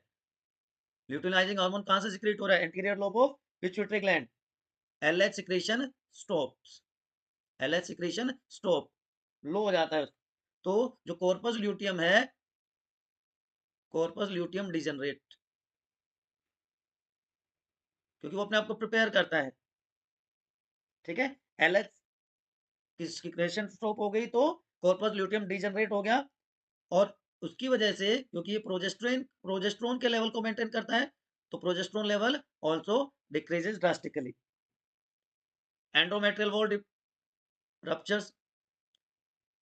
ल्यूटिनाइजिंग हार्मोन कहां से सिक्रेट हो रहा है? Anterior lobe of pituitary gland. LH secretion stops, LH secretion stop, low हो जाता है। तो जो कॉर्पस ल्यूटियम है, कॉर्पस ल्यूटियम डिजनरेट, क्योंकि वो अपने आप को प्रिपेयर करता है, ठीक है। एलएच की सिक्रेशन स्टॉप हो गई तो कॉर्पस ल्यूटियम डिजनरेट हो गया, और उसकी वजह से, क्योंकि ये प्रोजेस्ट्रोन के लेवल को मेंटेन करता है, तो progesterone level also decreases drastically. Endometrial wall ruptures,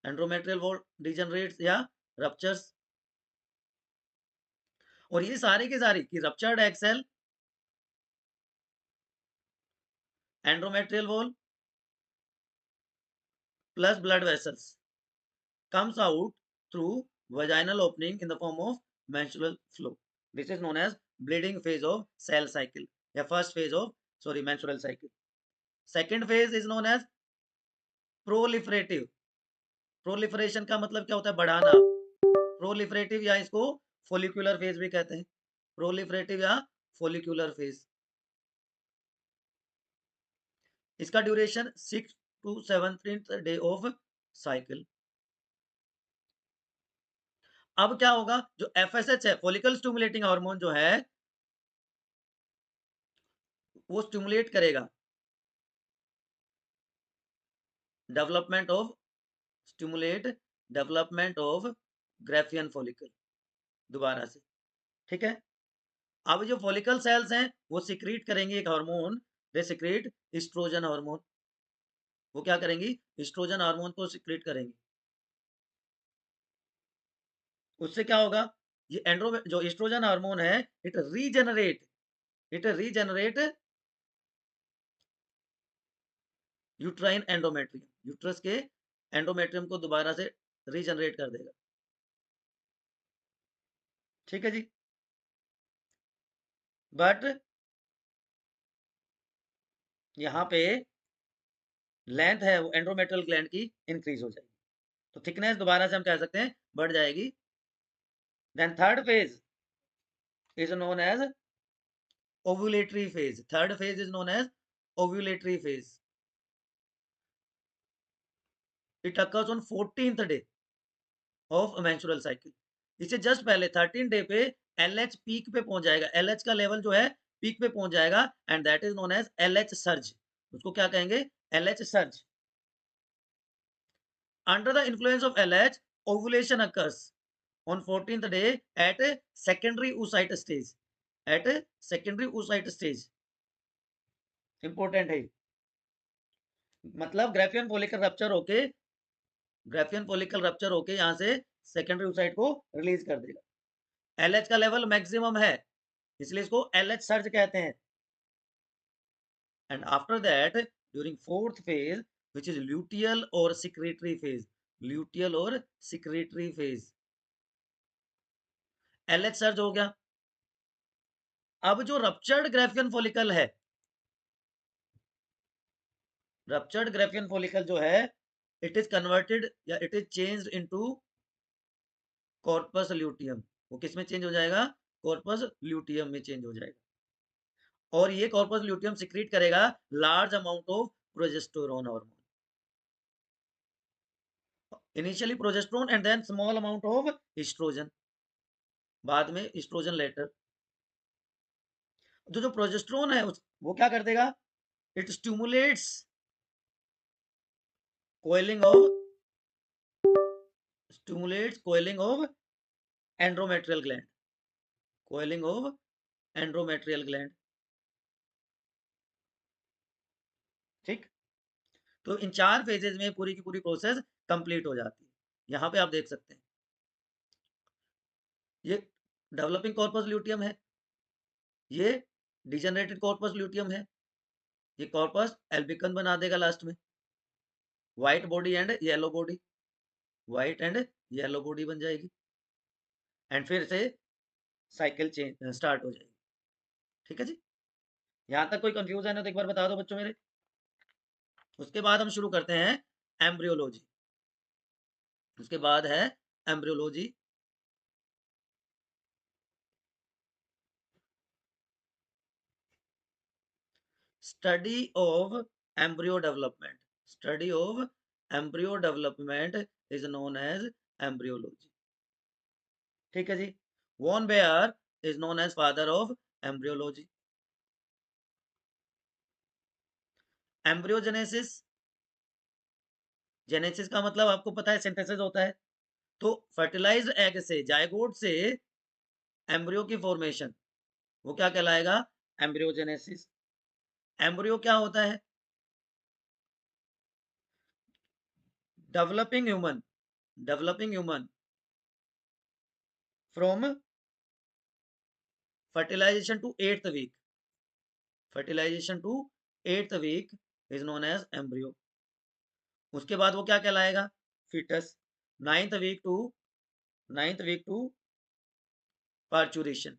endometrial wall degenerates या रप्चर्स, और ये सारी की सारी की ruptured egg cell, endometrial wall plus blood vessels comes out through vaginal opening in the form of menstrual flow. This is known as bleeding phase of cell cycle या first phase of menstrual cycle. Second phase is known as proliferative. Proliferation का मतलब क्या होता है? बढ़ाना। Proliferative या इसको follicular phase भी कहते हैं, प्रोलिफरेटिव या फोलिकुलर फेज। इसका duration 6 to 7th day of cycle. अब क्या होगा? जो एफएसएच है, फोलिकल स्टिमुलेटिंग हार्मोन जो है, वो स्टिमुलेट करेगा development of, stimulate development of Graafian follicle दोबारा से, ठीक है। अब जो फॉलिकल सेल्स हैं वो सिक्रीट करेंगे एक hormone, they secrete estrogen hormone. वो क्या करेंगी? एस्ट्रोजन हार्मोन को सिक्रीट करेंगी। उससे क्या होगा? ये एंड्रो जो एस्ट्रोजन हार्मोन है, it regenerate uterine endometrium, uterus के एंडोमेट्रियम को दोबारा से रीजनरेट कर देगा, ठीक है जी। बट यहाँ पे लेंथ है वो एंड्रोमेट्रियल ग्लैंड की इंक्रीज हो जाएगी, तो थिकनेस दोबारा से हम कह सकते हैं बढ़ जाएगी। Then third phase is known as ovulatory phase. Third phase is known as ovulatory phase. It occurs on 14th day of a menstrual cycle. इससे जस्ट पहले 13 डे पे LH पीक पे पहुंच जाएगा। LH का लेवल जो है पीक पे पहुंच जाएगा and that is known as LH surge. उसको क्या कहेंगे? LH surge. Under the influence of LH, ovulation occurs on 14th day at a secondary oocyte stage. At a secondary oocyte stage. Important है, मतलब Graafian follicle rupture होके यहाँ से secondary oocyte को release कर देगा। LH का लेवल मैक्सिमम है, इसलिए इसको LH सर्ज कहते हैं। And after that during fourth phase which is luteal और सिक्रेटरी फेज, ल्यूटियल और सिक्रेटरी फेज, LH सर्ज हो गया। अब जो रप्चर्ड ग्राफियन फॉलिकल है, रप्चर्ड ग्राफियन फॉलिकल जो है, इट इज कन्वर्टेड या it is changed into corpus luteum. वो किस में चेंज हो जाएगा? कॉर्पस ल्यूटियम में चेंज हो जाएगा। और ये कॉर्पस ल्यूटियम सिक्रीट करेगा large amount of progesterone hormone. Initially progesterone and then small amount of estrogen, बाद में एस्ट्रोजन लेटर। जो जो प्रोजेस्टेरोन है वो क्या कर देगा? It stimulates coiling of endometrial gland, coiling of endometrial gland. ठीक, तो इन 4 फेजेज में पूरी की पूरी प्रोसेस कंप्लीट हो जाती है। यहां पे आप देख सकते हैं ये डेवलपिंग कॉर्पस ल्यूटियम है, ये डिजेनरेटेड कॉर्पस ल्यूटियम है, ये कॉर्पस एल्बिकन बना देगा लास्ट में, white body and yellow body, white and yellow body बन जाएगी एंड फिर से साइकिल चेंज स्टार्ट हो जाएगी। ठीक है जी, यहां तक कोई कंफ्यूजन है तो एक बार बता दो बच्चों मेरे। उसके बाद हम शुरू करते हैं एम्ब्रियोलॉजी। उसके बाद है embryology. Study of embryo development, study of embryo development is known as embryology. ठीक है जी, von Baer is known as father of embryology. Embryogenesis, genesis का मतलब आपको पता है सिंथेसिस होता है। तो फर्टिलाइज्ड एग से, जायगोट से एम्ब्रियो की फॉर्मेशन, वो क्या कहलाएगा? एम्ब्रियोजेनेसिस। एम्ब्रियो क्या होता है? Developing human from fertilization to 8th week, fertilization to 8th week is known as embryo। उसके बाद वो क्या कहलाएगा? Fetus. 9th week to parturition,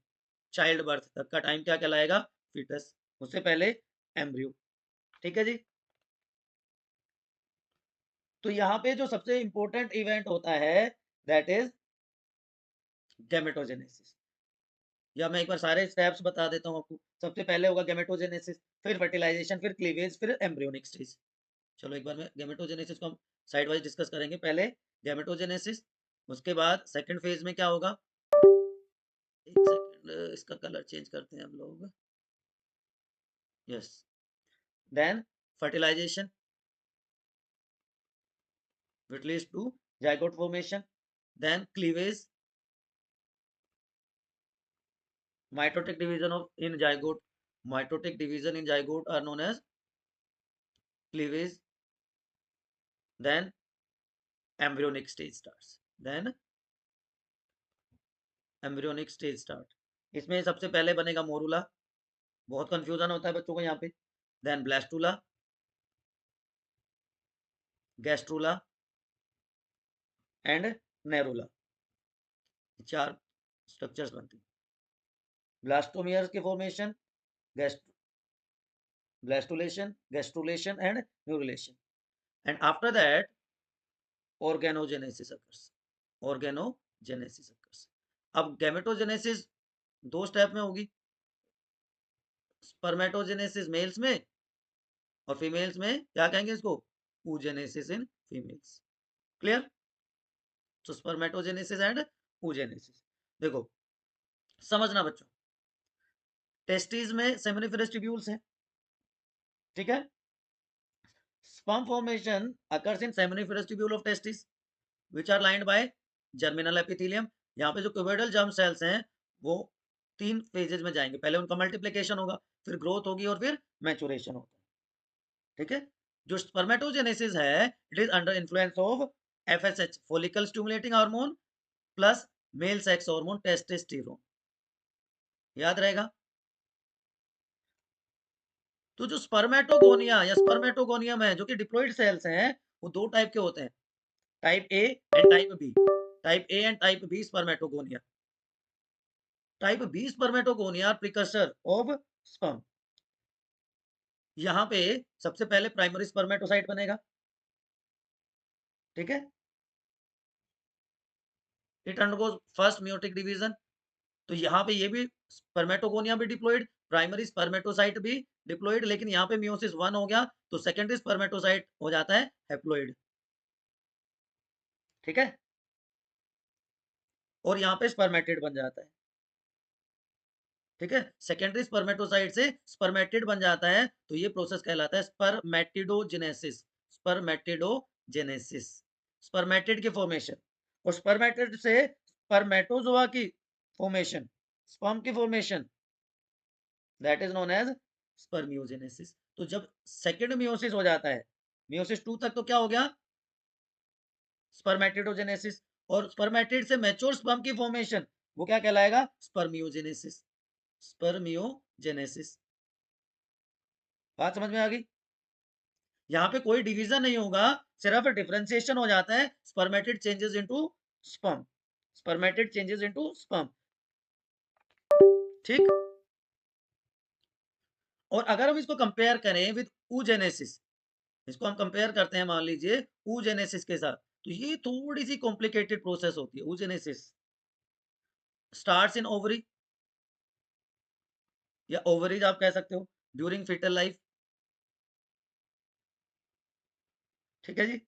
child birth तक का टाइम क्या कहलाएगा? फीटस। उससे पहले एम्ब्रियो। ठीक है जी, तो यहाँ पे जो सबसे इंपॉर्टेंट इवेंट होता है दैट इज गैमेटोजेनेसिस। या मैं एक बार सारे स्टेप्स बता देता हूँ आपको। सबसे पहले होगा गैमेटोजेनेसिस, फिर फर्टिलाइजेशन, फिर क्लीवेज, फिर एम्ब्रियोनिक स्टेज। चलो एक बार में गैमेटोजेनेसिस को हम साइड वाइज डिस्कस करेंगे। पहले गैमेटोजेनेसिस, उसके बाद सेकंड फेज में क्या होगा? एक सेकंड, इसका कलर चेंज करते हैं हम लोग। Yes, then fertilisation which leads to zygote formation, then cleavage, mitotic division of in zygote, mitotic division in zygote are known as cleavage, then embryonic stage starts, then embryonic stage start। इसमें सबसे पहले बनेगा morula, बहुत confusion होता है बच्चों को यहाँ पे। Then blastula, gastrula and neurula, 4 structures बनते हैं। ब्लास्टोमियर्स के formation, blastulation, gastrulation and neurulation. And after that organogenesis occurs, organogenesis occurs. अब गैमेटोजेनेसिस दो स्टेप में होगी, स्पर्मेटोजेनेसिस मेल्स में और फीमेल्स में क्या कहेंगे इसको, oogenesis इन फीमेल्स। क्लियर? तो स्पर्मेटोजेनेसिस एंड oogenesis। देखो समझना बच्चों, टेस्टिस में सेमिनिफेरस ट्यूब्यूल्स हैं, ठीक है। Sperm formation occurs in seminiferous tubule of testis which are lined by germinal epithelium। यहाँ पे जो क्यूबोइडल जर्म सेल्स हैं वो तीन फेजेज में जाएंगे, पहले उनका मल्टीप्लिकेशन होगा, फिर ग्रोथ होगी और फिर मैचुरेशन होगा, ठीक है। जो स्पर्मेटोजेनेसिस है it is under influence of FSH follicle stimulating hormone plus male sex hormone testosterone, याद रहेगा। तो जो स्पर्मेटोगोनिया या स्पर्मेटोगोनियम है जो कि डिप्लॉइड सेल्स हैं वो दो टाइप के होते हैं, type A and type B. Type A and type B spermatogonia. Type B spermatogonia precursor of sperm. यहां पे सबसे पहले प्राइमरी स्पर्मेटोसाइट बनेगा, ठीक है। It undergoes first meiotic division. तो यहाँ पे ये भी स्पर्मेटोगोनिया भी डिप्लॉइड, प्राइमरी स्पर्मेटोसाइट भी डिप्लॉइड, लेकिन यहाँ पे मियोसिस 1 हो गया तो सेकेंडरी स्पर्मेटोसाइट हो जाता है हैप्लॉइड, ठीक है। और यहाँ पे स्पर्मेटिड बन जाता है, ठीक है। सेकेंडरी स्पर्मेटोसाइट से स्पर्मेटिड बन जाता है तो ये प्रोसेस कहलाता है स्पर्मेटिडोजेनेसिस। स्पर्मेटिडोजेनेसिस, स्पर्मेटिड की फॉर्मेशन। और स्पर्मेटिड से स्पर्मेटोजोआ की फॉर्मेशन, स्पर्म की formation, that is known as spermiogenesis. तो जब सेकेंड मियोसिस हो जाता है, मियोसिस 2 तक तो क्या हो गया, स्पर्मेटिडोजेनेसिस। और स्पर्मेटिड से मैच्योर स्पर्म की फॉर्मेशन वो क्या कहलाएगा, स्पर्मियोजेनेसिस। स्पर्मियोजेनेसिस, बात समझ में आ गई। यहाँ पे कोई डिवीजन नहीं होगा, सिर्फ डिफरेंशिएशन हो जाता है, spermatid changes into sperm, spermatid changes into sperm, ठीक। और अगर हम इसको कंपेयर करें विद oogenesis, इसको हम कंपेयर करते हैं मान लीजिए oogenesis के साथ, तो ये थोड़ी सी कॉम्प्लिकेटेड प्रोसेस होती है। oogenesis स्टार्ट्स इन ओवरी या ओवरीज आप कह सकते हो ड्यूरिंग फीटल लाइफ, ठीक है जी।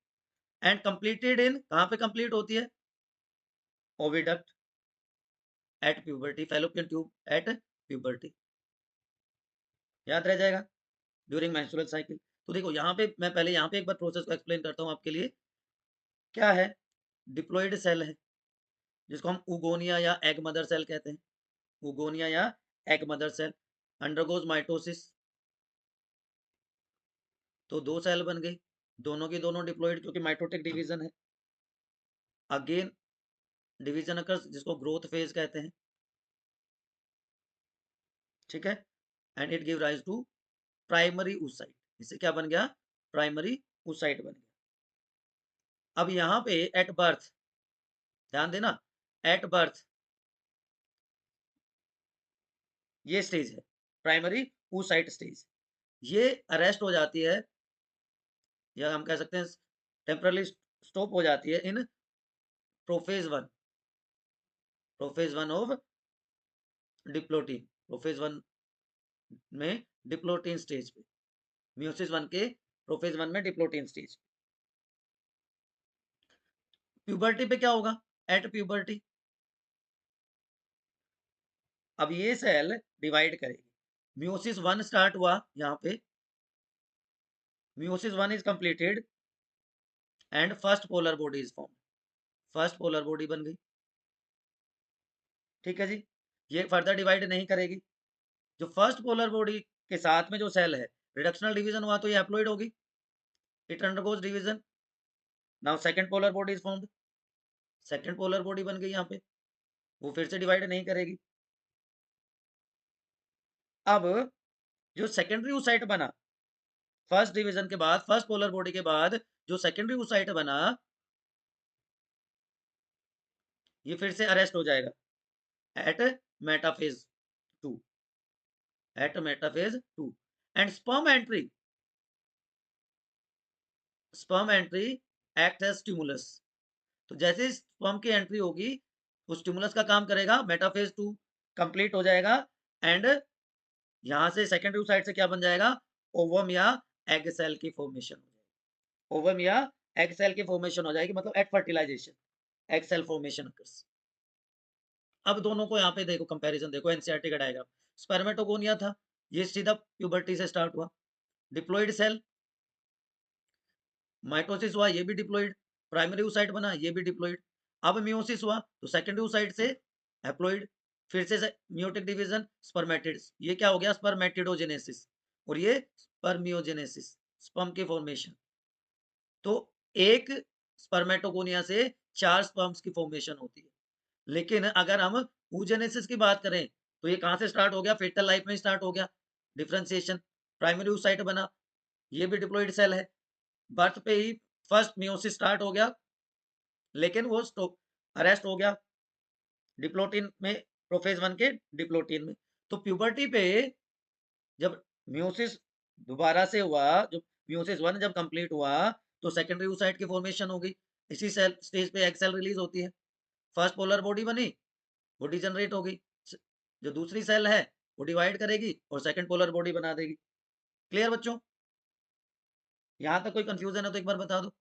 एंड कंप्लीटेड इन, कहां पे कंप्लीट होती है, oviduct at puberty, fallopian tube at puberty, याद रह जाएगा, ड्यूरिंग मेंस्ट्रुअल साइकिल। तो देखो यहाँ पे मैं पहले यहाँ पे एक बार प्रोसेस को एक्सप्लेन करता हूँ आपके लिए। क्या है, डिप्लॉइड सेल है जिसको हम उगोनिया या एग मदर सेल कहते हैं, उगोनिया या egg mother cell undergoes mitosis. तो दो सेल बन गई, दोनों की दोनों डिप्लॉइड क्योंकि माइटोटिक डिवीजन है। अगेन डिवीजन अकर्स जिसको ग्रोथ फेज कहते हैं, ठीक है। And it give rise to primary oocyte, इससे क्या बन गया, प्राइमरी oocyte बन गया। अब यहाँ पे एट बर्थ, ध्यान देना, एट बर्थ ये स्टेज है प्राइमरी oocyte स्टेज, ये अरेस्ट हो जाती है या हम कह सकते हैं टेम्परली स्टॉप हो जाती है in prophase 1, prophase 1 of diplotene, prophase 1 में डिप्लोटीन स्टेज पे, मियोसिस 1 के प्रोफेज 1 में डिप्लोटीन स्टेज। प्यूबर्टी पे क्या होगा, एट प्यूबर्टी अब ये सेल डिवाइड करेगी, मियोसिस 1 स्टार्ट हुआ यहाँ पे, meiosis 1 is completed and first polar body is form, first polar body बन गई, ठीक है जी। ये फर्दर डिवाइड नहीं करेगी, जो फर्स्ट पोलर बॉडी के साथ में जो सेल है रिडक्शनल डिवीजन हुआ तो ये हैप्लॉइड होगी, it undergoes division, now second polar body is formed, second polar body बन गई यहाँ पे, वो फिर से डिवाइड नहीं करेगी। अब जो सेकेंडरी oocyte बना फर्स्ट डिवीजन के बाद, फर्स्ट पोलर बॉडी के बाद जो सेकेंडरी oocyte बना ये फिर से अरेस्ट हो जाएगा at metaphase 2, at metaphase 2 and sperm entry, sperm entry act as stimulus. तो जैसे स्पर्म की एंट्री होगी तो स्टिमुलस का काम करेगा, मेटाफेज 2 कंप्लीट हो जाएगा एंड यहां से सेकेंडरी oocyte से क्या बन जाएगा, ओवम या एग सेल की फॉर्मेशन हो जाएगी। ओवम या एग सेल की फॉर्मेशन हो जाएगी, मतलब at fertilisation egg cell formation occurs। अब दोनों को यहाँ पे देखो, कंपैरिजन देखो, एनसीईआरटी का डायग्राम। स्पर्मेटोगोनिया था, ये सीधा प्यूबर्टी से स्टार्ट हुआ। डिप्लॉइड सेल, माइटोसिस हुआ, ये भी डिप्लॉइड। प्राइमरी oocyte बना, ये भी डिप्लॉइड। अब मियोसिस हुआ तो सेकेंडरी oocyte से हैप्लॉइड, फिर से मियोटिक डिवीजन, स्पर्मेटिड्स। ये क्या हो गया, स्पर्मेटिडोजेनेसिस। और ये स्पर्मियोजेनेसिस, स्पर्म की फॉर्मेशन। तो एक स्पर्मेटोगोनिया से 4 स्पर्म्स की फॉर्मेशन होती है। लेकिन अगर हम oogenesis की बात करें तो ये कहां से स्टार्ट हो गया, फेटल लाइफ में स्टार्ट हो गया डिफरेंशिएशन। प्राइमरी oocyte बना, ये भी डिप्लॉइड सेल है। बर्थ पे ही फर्स्ट मियोसिस स्टार्ट हो गया, लेकिन वो अरेस्ट हो गया डिप्लोटीन में, प्रोफेज 1 के डिप्लोटीन में। तो प्यूबर्टी पे जब मियोसिस दोबारा से हुआ, जो मियोसिस 1 जब कंप्लीट हुआ तो सेकेंडरी oocyte की फॉर्मेशन हो गई। इसी सेल स्टेज पे एक्स सेल रिलीज होती है, फर्स्ट पोलर बॉडी बनी, बॉडी जनरेट हो गई। जो दूसरी सेल है वो डिवाइड करेगी और सेकंड पोलर बॉडी बना देगी। क्लियर बच्चों, यहां तक कोई कंफ्यूजन है तो एक बार बता दो,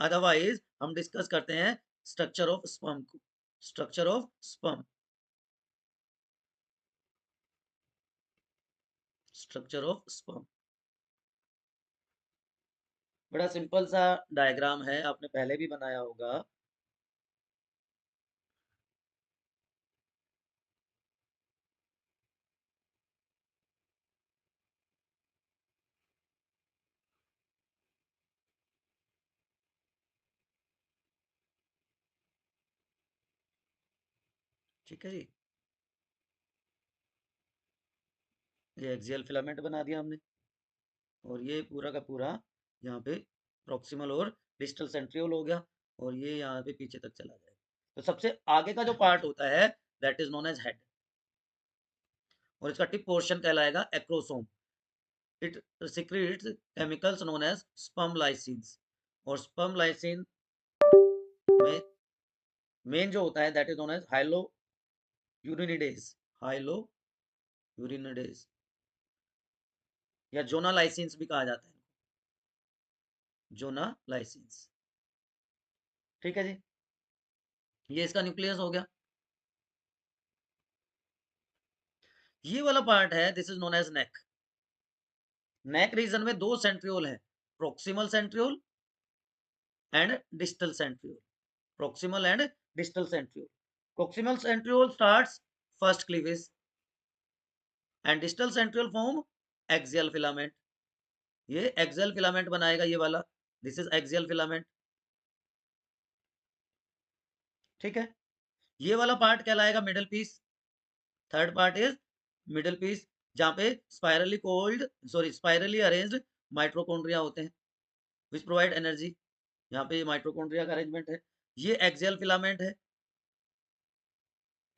अदरवाइज हम डिस्कस करते हैं स्ट्रक्चर ऑफ स्पर्म को। Structure of sperm, structure of sperm बड़ा सिंपल सा डायग्राम है, आपने पहले भी बनाया होगा। ठीक है जी, ये एक्सियल फिलामेंट बना दिया हमने, और ये पूरा का पूरा यहाँ पे प्रॉक्सिमल और डिस्टल सेंट्रियोल हो गया, और ये यहाँ पे पीछे तक चला जाएगा। तो सबसे आगे का जो पार्ट होता है that is known as head, और इसका टिप पोर्शन कहलाएगा acrosome. It secretes chemicals known as sperm lysines, और sperm lysine में मेन जो होता है that is known as hyaluronidase, hyaluronidase या जोना लाइसिन्स भी कहा जाता है, जोना लाइसिन्स। ठीक है जी, ये इसका न्यूक्लियस हो गया। ये वाला पार्ट है, this is known as neck. Neck region में दो सेंट्रियोल है, proximal centriole and distal centriole. Proximal and distal centriole. Proximal centriole starts first cleavage and distal centriole form axial filament. ये एक्सियल फिलामेंट बनाएगा ये वाला, this is axial filament. ठीक है, ये वाला पार्ट कहलाएगा middle piece. Third part is middle piece, जहां पे स्पाइरली अरेंज्ड माइट्रोकॉन्ड्रिया होते हैं विच प्रोवाइड एनर्जी। यहाँ पे माइट्रोकॉन्ड्रिया का अरेंजमेंट है। ये एक्सियल फिलामेंट है,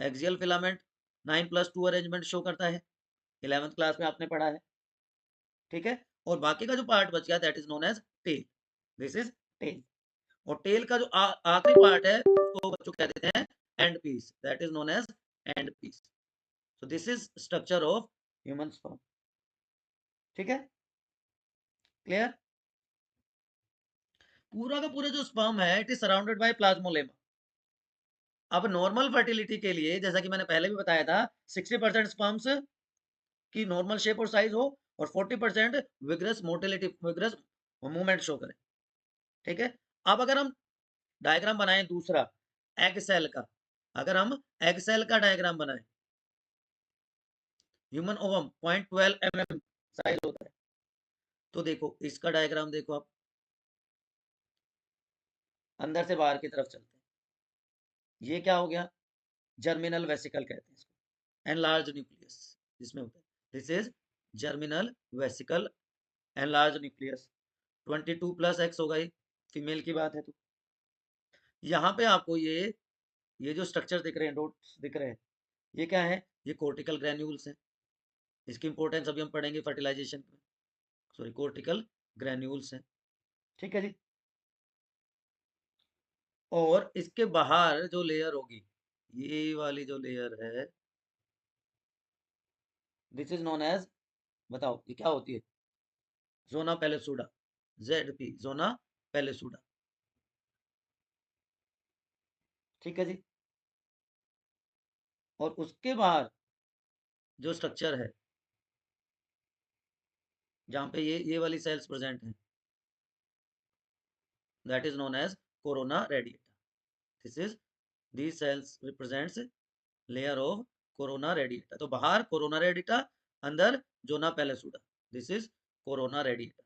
एक्सियल फिलामेंट 9+2 अरेंजमेंट शो करता है, 11th क्लास में आपने पढ़ा है। ठीक है, और बाकी का जो पार्ट बच गया that is known as tail, this is tail. और टेल का जो आखिरी पार्ट है उसको बच्चों कह देते हैं end piece, that is known as end piece. So this is structure of human sperm. ठीक है, क्लियर। पूरा का पूरा जो स्पर्म है it is surrounded by plasmolemma. अब नॉर्मल फर्टिलिटी के लिए, जैसा कि मैंने पहले भी बताया था, 60% स्पर्म्स की नॉर्मल शेप और साइज हो और 40% vigorous motility, vigorous movement show करे। ठीक है, अब अगर हम डायग्राम बनाएं दूसरा एग सेल का, अगर हम एग सेल का डायग्राम बनाएं, ह्यूमन ओवम 0.12 mm साइज होता है। तो देखो इसका डायग्राम देखो आप, अंदर से बाहर की तरफ चलते हैं। ये क्या हो गया, जर्मिनल वेसिकल कहते हैं इसको, एनलार्ज न्यूक्लियस जिसमें होता है, this is germinal vesicle enlarge nucleus. 22+X होगा, ये फीमेल की बात है। तो यहाँ पे आपको ये जो स्ट्रक्चर दिख रहे हैं, डॉट्स दिख रहे हैं, ये क्या है, ये कोर्टिकल ग्रैन्यूल्स हैं। इसकी इंपॉर्टेंस अभी हम पढ़ेंगे फर्टिलाइजेशन में। सॉरी, कोर्टिकल ग्रैन्यूल्स हैं। ठीक है जी, और इसके बाहर जो लेयर होगी, ये वाली जो लेयर है, दिस इज नोन एज, बताओ ये क्या होती है? जोना पेलेसुडा, ZP, जोना पेलेसुडा। ठीक है जी। और उसके बाहर जो स्ट्रक्चर है, जहां पे ये वाली सेल्स प्रेजेंट हैं, that is known as corona radiata. This is, these cells represents layer of corona radiata. तो बाहर corona radiata, अंदर zona pellucida. This is corona radiata.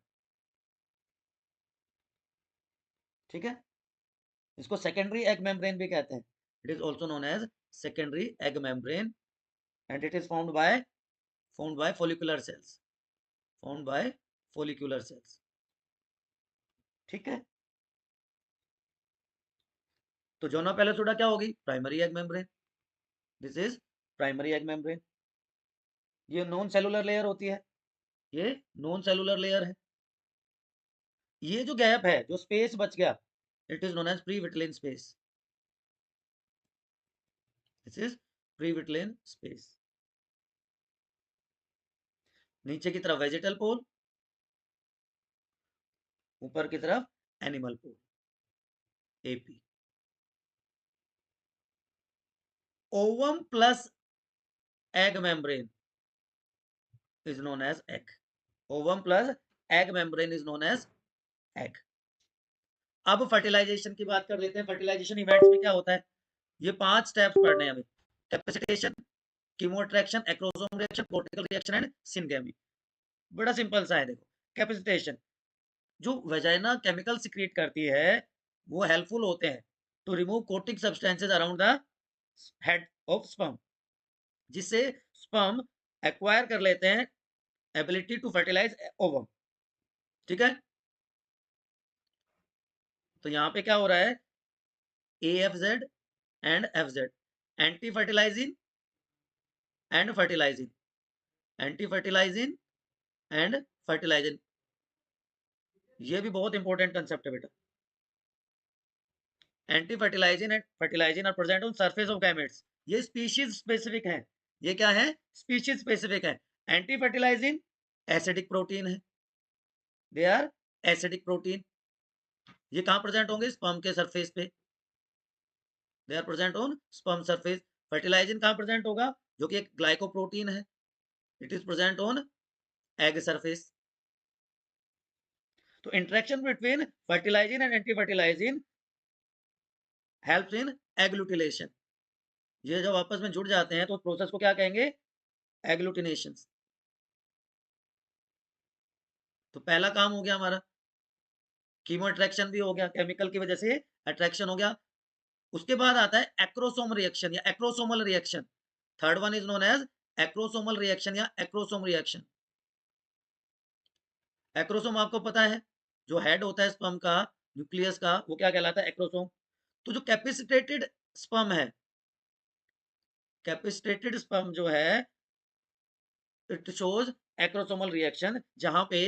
ठीक है। इसको सेकेंडरी एग मेम्ब्रेन भी कहते हैं। It is also known as secondary egg membrane and it is formed by follicular cells, formed by follicular cells। ठीक है। तो जोना पेलेसुडा क्या होगी? Primary egg membrane. This is primary egg membrane. ये नॉन सेलुलर लेयर होती है, ये नॉन सेलुलर लेयर है। ये जो गैप है, जो स्पेस बच गया, it is known as pre vitelline space. This is pre vitelline space. नीचे की तरफ वेजिटल पोल, ऊपर की तरफ animal pole, AP। Ovum plus egg membrane is known as egg. Ovum plus egg membrane is known as egg. अब fertilisation की बात कर लेते हैं। फर्टिलाइजेशन इवेंट्स में क्या होता है? ये 5 स्टेप्स पढ़ने हैं हमें। Capacitation, chemo attraction, acrosome reaction, cortical reaction and syngamy. बड़ा सिंपल सा है, देखो। कैपेसिटेशन, जो वेजाइना केमिकल सिक्रीट करती है, वो हेल्पफुल होते हैं to remove coating substances around the head of sperm, जिससे स्पर्म एक्वायर कर लेते हैं एबिलिटी टू फर्टिलाइज ओवम। ठीक है। तो यहाँ पे क्या हो रहा है? AFZ and FZ, anti fertilizin and fertilizin, anti fertilizin and fertilizin. ये भी बहुत इंपॉर्टेंट कंसेप्ट है बेटा। Anti fertilizin and fertilizin are present on surface of gametes. ये स्पीशीज स्पेसिफिक है। ये क्या है? स्पीशीज स्पेसिफिक है। एंटी फर्टिलाइजिन एसिडिक प्रोटीन है, दे आर एसिडिक प्रोटीन। ये कहां प्रेजेंट होंगे? स्पर्म के सरफेस पे, they are present on sperm surface. Fertilizin कहां प्रेजेंट होगा? जो कि एक ग्लाइकोप्रोटीन है, it is present on egg surface. तो interaction between fertilizin and antifertilizin helps in agglutination. ये जब आपस में जुड़ जाते हैं तो प्रोसेस को क्या कहेंगे? एग्लूटिनेशन। तो पहला काम हो गया हमारा, कीमो अट्रैक्शन भी हो गया, केमिकल की वजह से अट्रैक्शन हो गया। उसके बाद आता है एक्रोसोम रिएक्शन या acrosomal reaction. Third one is known as acrosomal reaction या एक्रोसोम रिएक्शन। एक्रोसोम आपको पता है, जो हेड होता है स्पर्म का, न्यूक्लियस का, वो क्या कहलाता है? एक्रोसोम। तो जो कैपेसिटेटेड स्पर्म है, कैपेसिटेटेड स्पर्म जो है, इट शोज एक्रोसोमल रिएक्शन, जहां पे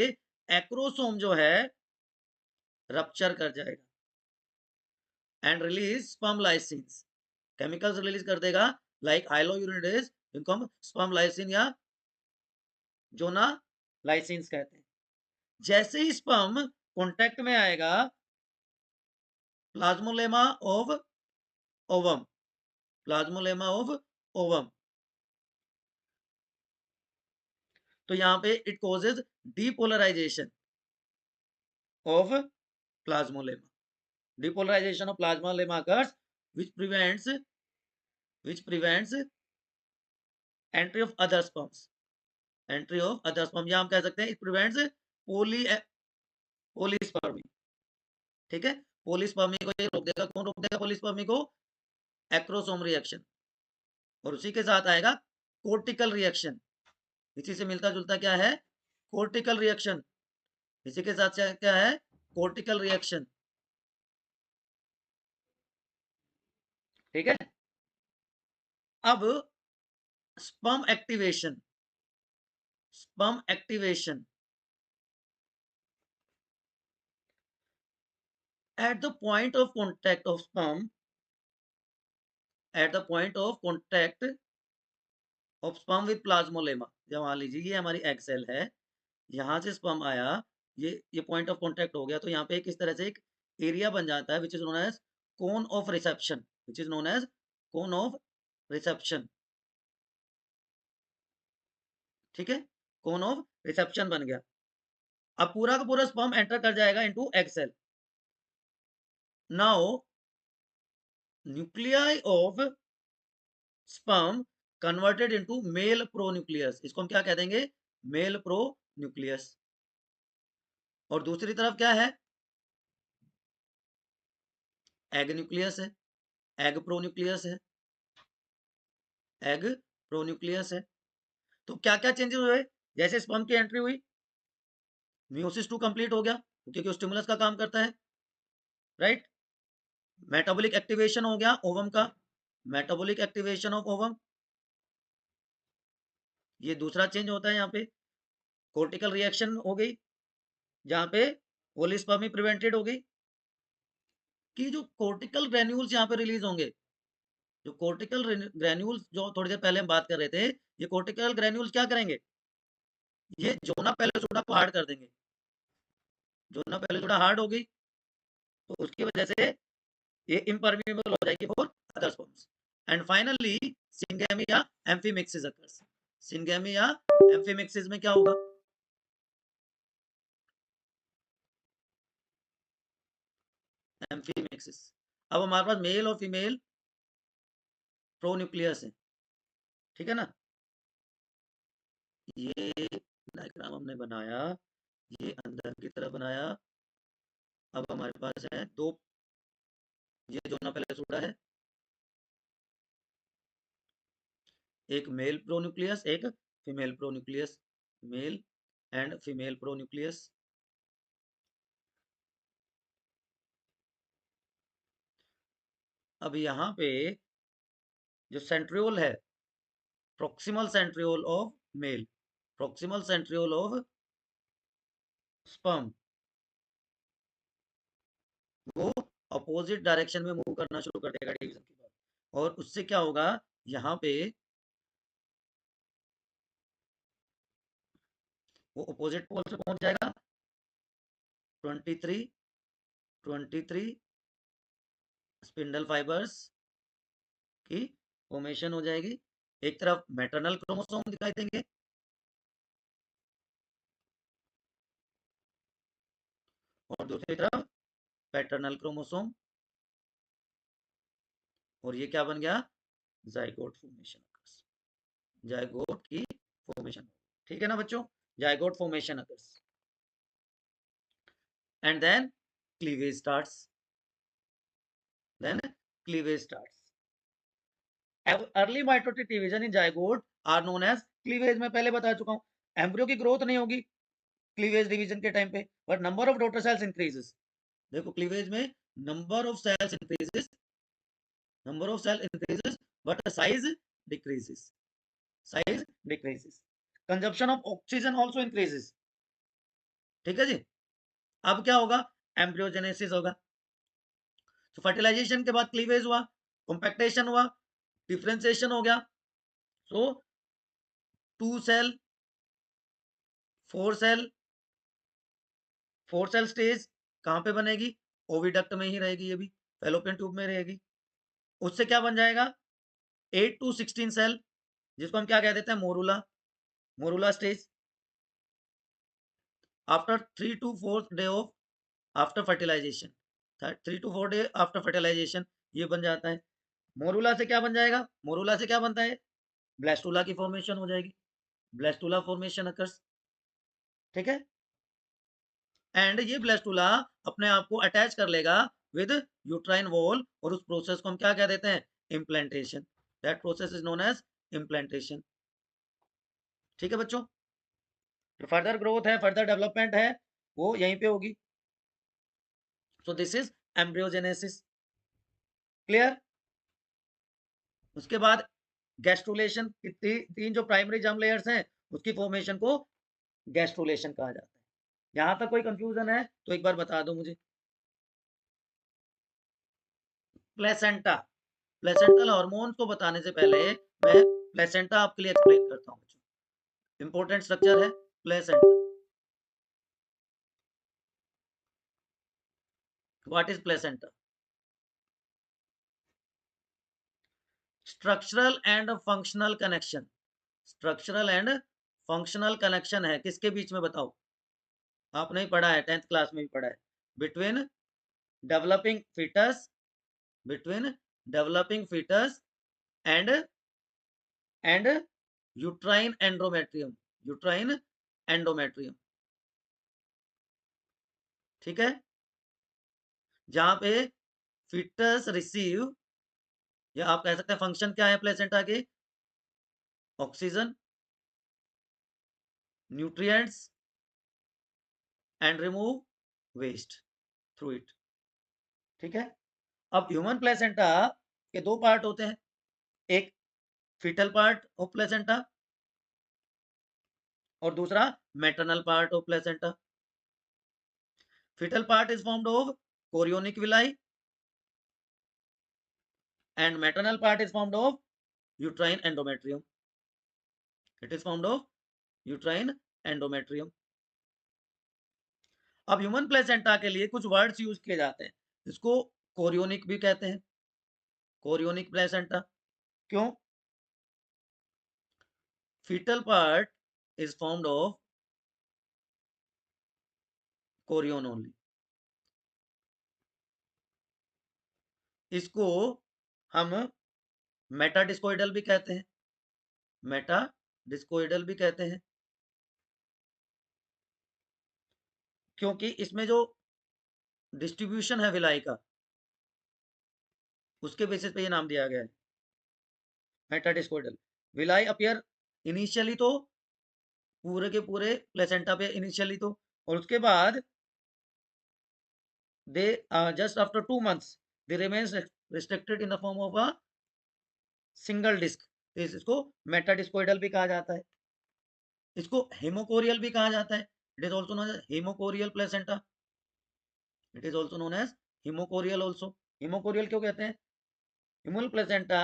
एक्रोसोम जो है रप्चर कर जाएगा and release sperm lysines. Chemicals release कर देगा, लाइक हाइलोयूरिनेज, जिनको हम स्पर्म लाइसिन या जोना लाइसिन्स कहते हैं। जैसे ही स्पर्म कॉन्टेक्ट में आएगा plasmalemma of ovum, plasmalemma of ovum, तो यहां पे it causes depolarization of plasmalemma. Depolarization of plasma occurs, which prevents entry of other sperms, entry of other sperm, या हम कह सकते हैं it prevents पोलीस्पर्मी। ठीक है। पोलीस्पर्मी को ये रोक देगा। कौन रोक देगा पोलीस्पर्मी को? Acrosome reaction. और उसी के साथ आएगा कोर्टिकल रिएक्शन। इसी से मिलता जुलता क्या है? Cortical reaction. इसी के साथ क्या है? Cortical reaction. ठीक है। अब sperm activation, sperm activation. at the point of contact of sperm, at the point of contact of sperm with plasmolema, जब मान लीजिए ये हमारी एग सेल है, यहाँ से स्पर्म आया, ये पॉइंट ऑफ कॉन्टैक्ट हो गया, तो यहाँ पे किस तरह से एक एरिया बन जाता है which is known as cone of reception, which is known as cone of reception. ठीक है, कोन ऑफ रिसेप्शन बन गया। अब पूरा का पूरा स्पर्म एंटर कर जाएगा into egg cell. Now nuclei of sperm converted into male pronucleus, इसको हम क्या कह देंगे, मेल प्रोन्यूक्लियस। और दूसरी तरफ क्या है, एग न्यूक्लियस है, एग प्रोन्यूक्लियस है, एग प्रोन्यूक्लियस है। तो क्या क्या चेंजेस हुए, जैसे स्पर्म की एंट्री हुई, मियोसिस 2 कंप्लीट हो गया क्योंकि स्टिमुलस का काम करता है, राइट। मेटाबॉलिक एक्टिवेशन हो गया ओवम का, मेटाबॉलिक एक्टिवेशन ऑफ ओवम, ये दूसरा चेंज होता है। यहाँ पे कोर्टिकल रिएक्शन हो गई, जहां पे ओलिस्पर्मी प्रिवेंटेड हो गई, कि जो कोर्टिकल ग्रेन्यूल्स यहाँ पे रिलीज होंगे, जो कोर्टिकल ग्रेन्यूल्स जो थोड़ी देर पहले हम बात कर रहे थे, ये कोर्टिकल ग्रेन्यूल्स क्या करेंगे, ये जोना पेलोसोडा को हार्ड कर देंगे। जोना पेलोसोडा हार्ड होगी तो उसकी वजह से ये impermeable हो जाएगी for other sperms. And finally syngamy या एम्फीमिक्सिस अकर्स। सिंगेमी या एम्फीमिक्सिस में क्या होगा, एम्फीमिक्सिस। अब हमारे पास मेल और फीमेल प्रोन्यूक्लियस है, ठीक है ना। ये डायग्राम हमने बनाया, ये अंदर की तरफ बनाया। अब हमारे पास है दो, ये जो ना पहले सूटा है, एक मेल प्रोन्यूक्लियस, एक female pronucleus, mail and female pronucleus. अब यहाँ पे जो सेंट्रियोल है, proximal centriole of male, proximal centriole of sperm, वो अपोजिट डायरेक्शन में मूव करना शुरू कर देगा डिवीजन के बाद, और उससे क्या होगा, यहाँ पे वो अपोजिट पोल से पहुंच जाएगा 23 23 स्पिंडल फाइबर्स की फॉर्मेशन हो जाएगी। एक तरफ मैटरनल क्रोमोसोम दिखाई देंगे और दूसरी तरफ पैटर्नल क्रोमोसोम, और ये क्या बन गया, जाइगोट फॉर्मेशन, जाइगोट की फॉर्मेशन। ठीक है ना बच्चों, zygote formation occurs and then cleavage starts, then cleavage starts। Early mitotic division in zygote are known as cleavage. मैं पहले बता चुका हूं एम्ब्रियो की ग्रोथ नहीं होगी क्लीवेज डिवीजन के टाइम पे, but number of daughter cells increases. देखो क्लीवेज में number of cells increases, number of cell increases but size decreases, size decreases. Consumption of oxygen also increases. ठीक है जी। अब क्या होगा, एम्ब्रियोजेनेसिस होगा। तो फर्टिलाइजेशन के बाद क्लीवेज हुआ, कॉम्पैक्टेशन हुआ, डिफरेंशिएशन हो गया। सो 2 सेल 4 सेल, 4 सेल स्टेज कहां पे बनेगी, ओविडक्ट में ही रहेगी, ये भी फैलोपियन ट्यूब में रहेगी। उससे क्या बन जाएगा, 8 to 16 सेल, जिसको हम क्या कह देते हैं, morula, morula stage. After 3 to 4 day of after fertilisation, 3 to 4 day after fertilisation ये बन जाता है। मोरूला से क्या बन जाएगा, मोरूला से क्या बनता है, ब्लास्टूला की फॉर्मेशन हो जाएगी, ब्लास्टूला फॉर्मेशन अकर्स। ठीक है, एंड ये ब्लास्टूला अपने आप को अटैच कर लेगा विद यूट्राइन वॉल, और उस प्रोसेस को हम क्या कह देते हैं, implantation. That process is known as implantation. ठीक है बच्चों, जो फर्दर ग्रोथ है, फर्दर डेवलपमेंट है, वो यहीं पे होगी। So this is embryogenesis. Clear. उसके बाद गैस्ट्रुलेशन, तीन जो प्राइमरी जर्म लेयर्स हैं उसकी फॉर्मेशन को गैस्ट्रुलेशन कहा जाता है। यहां तक कोई कंफ्यूजन है तो एक बार बता दो मुझे। प्लेसेंटा, प्लेसेंटल हार्मोन को बताने से पहले मैं प्लेसेंटा आपके लिए एक्सप्लेन करता हूँ। इंपॉर्टेंट स्ट्रक्चर है placenta. What is placenta? Structural and functional connection, structural and functional connection है किसके बीच में बताओ? आपने ही पढ़ा है, 10th क्लास में भी पढ़ा है। Between developing foetus, between developing foetus and and uterine endometrium, uterine endometrium, ठीक है। जहां पे फीटस रिसीव, या आप कह सकते हैं फंक्शन क्या है प्लेसेंटा के? Oxygen, nutrients and remove waste through it, ठीक है। अब ह्यूमन प्लेसेंटा के दो पार्ट होते हैं, एक फीटल पार्ट ऑफ प्लेसेंटा और दूसरा maternal part of placenta. Foetal part is formed of chorionic villi and maternal part is formed of uterine endometrium. It is formed of uterine endometrium. अब human placenta के लिए कुछ words use किए जाते हैं, इसको कोरियोनिक भी कहते हैं, कोरियोनिक प्लेसेंटा। क्यों? Foetal part is formed of chorion only. इसको हम मेटाडिस्कोइडल भी कहते हैं, मेटाडिस्कोइडल भी कहते हैं, क्योंकि इसमें जो डिस्ट्रीब्यूशन है विलाई का उसके बेसिस पे ये नाम दिया गया है मेटाडिस्कोइडल। विलाई अपियर इनिशियली तो पूरे के पूरे प्लेसेंटा पे इनिशियली तो, और उसके बाद they just after 2 months they remains restricted in the form of a single disc. इसको मेटाडिस्कोइडल भी कहा जाता है, इसको हेमोकोरियल भी कहा जाता है। It is also known as hemochorial placenta, it is also known as hemochorial also. Hemochorial क्यों कहते हैं? ह्यूमन प्लेसेंटा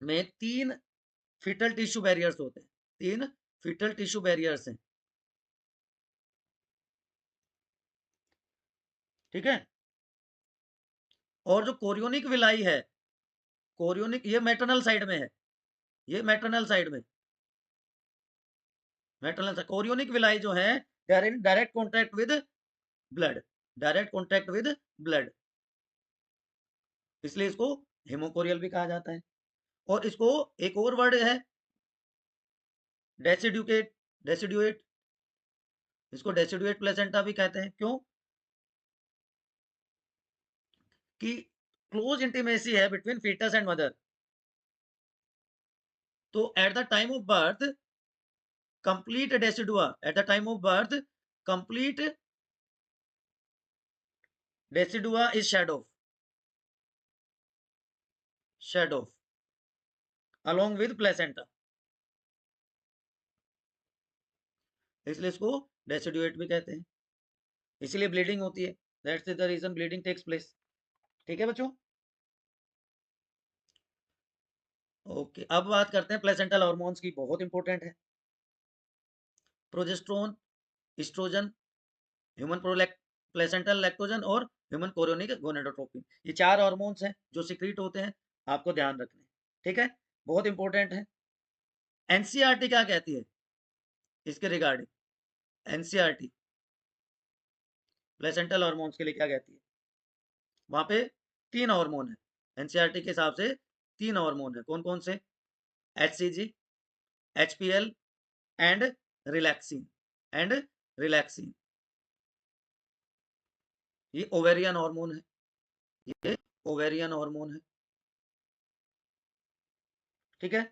में 3 फीटल टिश्यू बैरियर्स होते हैं, 3 फीटल टिश्यू बैरियर्स हैं, ठीक है। और जो कोरियोनिक विलाई है, कोरियोनिक ये मैटरनल साइड में है, ये मैटरनल साइड में, मैटरनल कोरियोनिक विलाई जो है they are in direct contact with blood, direct contact with blood, इसलिए इसको हेमोकोरियल भी कहा जाता है। और इसको एक और वर्ड है डेसिड्यूकेट, डेसिड्यूएट, इसको डेसिड्यूएट प्लेसेंटा भी कहते हैं। क्यों? कि क्लोज इंटीमेसी है बिटवीन फीटस एंड मदर, तो at the time of birth complete decidua, at the time of birth complete decidua is shed off along with placenta, इसलिए इसको डेसिडुएट भी कहते हैं, इसलिए ब्लीडिंग होती है, that's the reason bleeding takes place, ठीक है बच्चों। ओके, अब बात करते हैं प्लेसेंटल हार्मोन्स की, बहुत इंपॉर्टेंट है। Progesterone, oestrogen, human placental lactogen और ह्यूमन कोरियोनिक गोनेडोट्रोपिन, ये 4 हार्मोन्स हैं जो सिक्रीट होते हैं, आपको ध्यान रखने, ठीक है, बहुत इंपॉर्टेंट है। एनसीईआरटी क्या कहती है इसके रिगार्डिंग? एनसीईआरटी प्लेसेंटल हार्मोन्स के लिए क्या कहती है? वहां पे 3 हार्मोन है, एनसीईआरटी के हिसाब से 3 हार्मोन है, कौन कौन से? HCG, HPL and relaxin, and relaxin, ये ओवेरियन हार्मोन है, ये ओवेरियन हार्मोन है, ठीक है।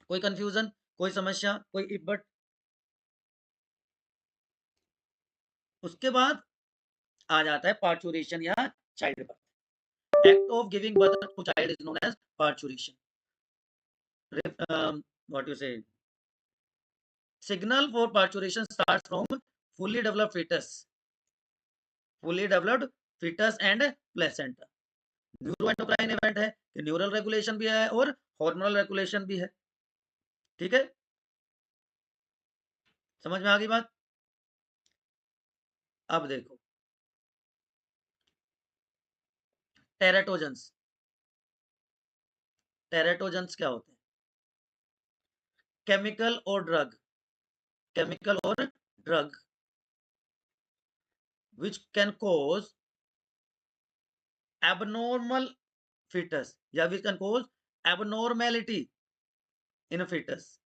कोई कंफ्यूजन, कोई समस्या, कोई इब्बट? उसके बाद आ जाता है पार्चुरेशन या child birth. Act of giving birth to child is known as parturition. What you say, signal for parturition starts from fully developed fetus, fully developed fetus and placenta, neuroendocrine event है कि neural regulation भी है और hormonal regulation भी है। ठीक है, समझ में आ गई बात? अब देखो टेराटोजेंस, टेराटोजेंस क्या होते हैं? केमिकल और ड्रग, केमिकल और drug which can cause abnormal fetus या which can cause abnormality in a fetus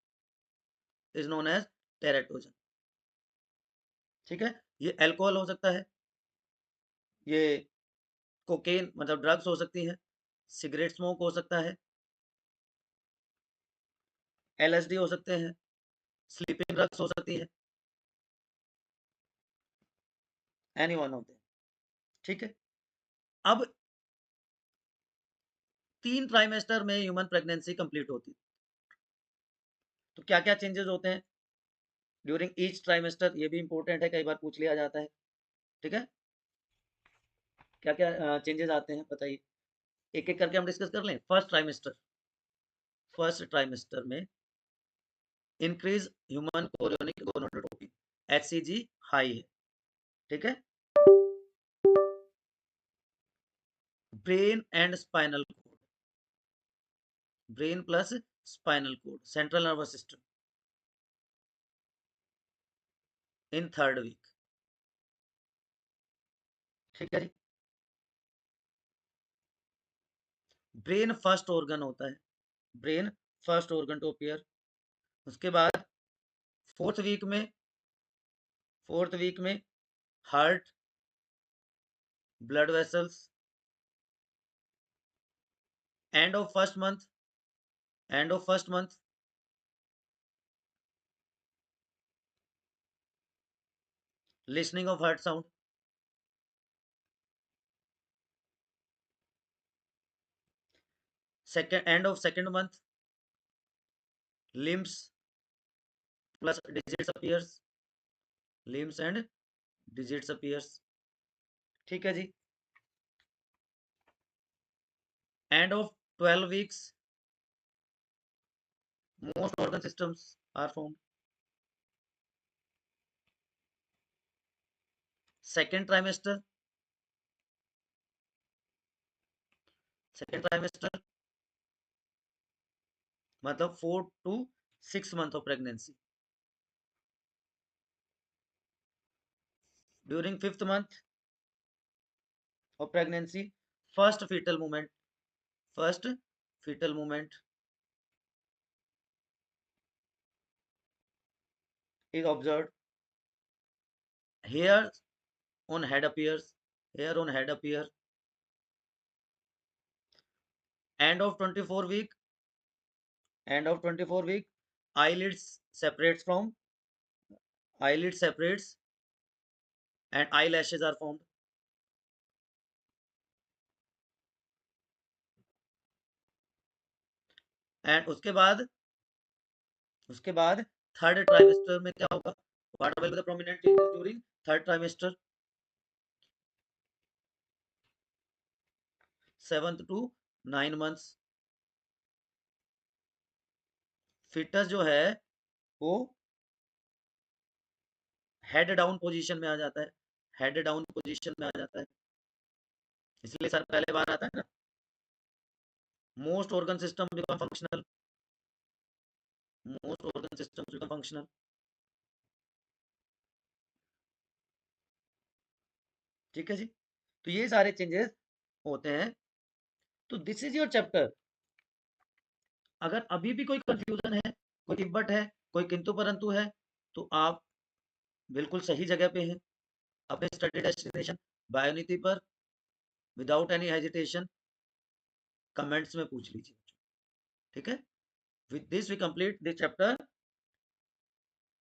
is known as teratogen। ठीक है, ये अल्कोहल हो सकता है, ये कोकेन मतलब ड्रग्स हो सकती है, सिगरेट स्मोक हो सकता है, एलएसडी हो सकते हैं, स्लीपिंग ड्रग्स हो सकती है, एनी वन ऑफ देम। ठीक है, अब 3 ट्राइमेस्टर में ह्यूमन प्रेगनेंसी कंप्लीट होती है, तो क्या क्या चेंजेस होते हैं ड्यूरिंग ईच ट्राइमेस्टर, ये भी इंपॉर्टेंट है, कई बार पूछ लिया जाता है। ठीक है, क्या क्या चेंजेस आते हैं बताइए, एक एक करके हम डिस्कस कर लें। फर्स्ट ट्राइमेस्टर में increase human chorionic gonadotropin HCG high है। ठीक है, brain and spinal cord, brain plus spinal cord, central nervous system in third week. ठीक है जी, ब्रेन फर्स्ट ऑर्गन होता है, brain first organ to appear. उसके बाद फोर्थ वीक में, फोर्थ वीक में heart, blood vessels, end of first month, end of first month listening of heart sound, second end of second month limbs plus digits appears, limbs and digits appears। ठीक है जी, end of 12 weeks most organ systems are formed। second trimester, second trimester मतलब 4 to 6 month of pregnancy। during fifth month of pregnancy first fetal movement, first fetal movement is observed, hair on head appears, hair on head appear। end of 24 week, end of 24 week eyelids separates from, eyelid separates and eyelashes are formed। And उसके बाद third trimester में क्या होगा, what will be the prominent changes during third trimester, 7th to 9 months foetus जो है वो head down position में आ जाता है, हेड डाउन पोजीशन में आ जाता है, इसलिए सर पहले बार आता है ना। Most organ system become functional, most organ system become functional. ठीक है जी, तो ये सारे चेंजेस होते हैं। तो दिस इज योर चैप्टर। अगर अभी भी कोई कंफ्यूजन है, कोई तिब्बत है, कोई किंतु परंतु है, तो आप बिल्कुल सही जगह पे हैं, अपने स्टडी डेस्टिनेशन बायोनीति पर विदाउट एनी हेजिटेशन कमेंट्स में पूछ लीजिए। ठीक है, with this we complete this chapter.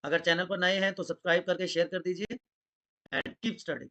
अगर चैनल पर नए हैं तो सब्सक्राइब करके शेयर कर दीजिए एंड कीप स्टडी।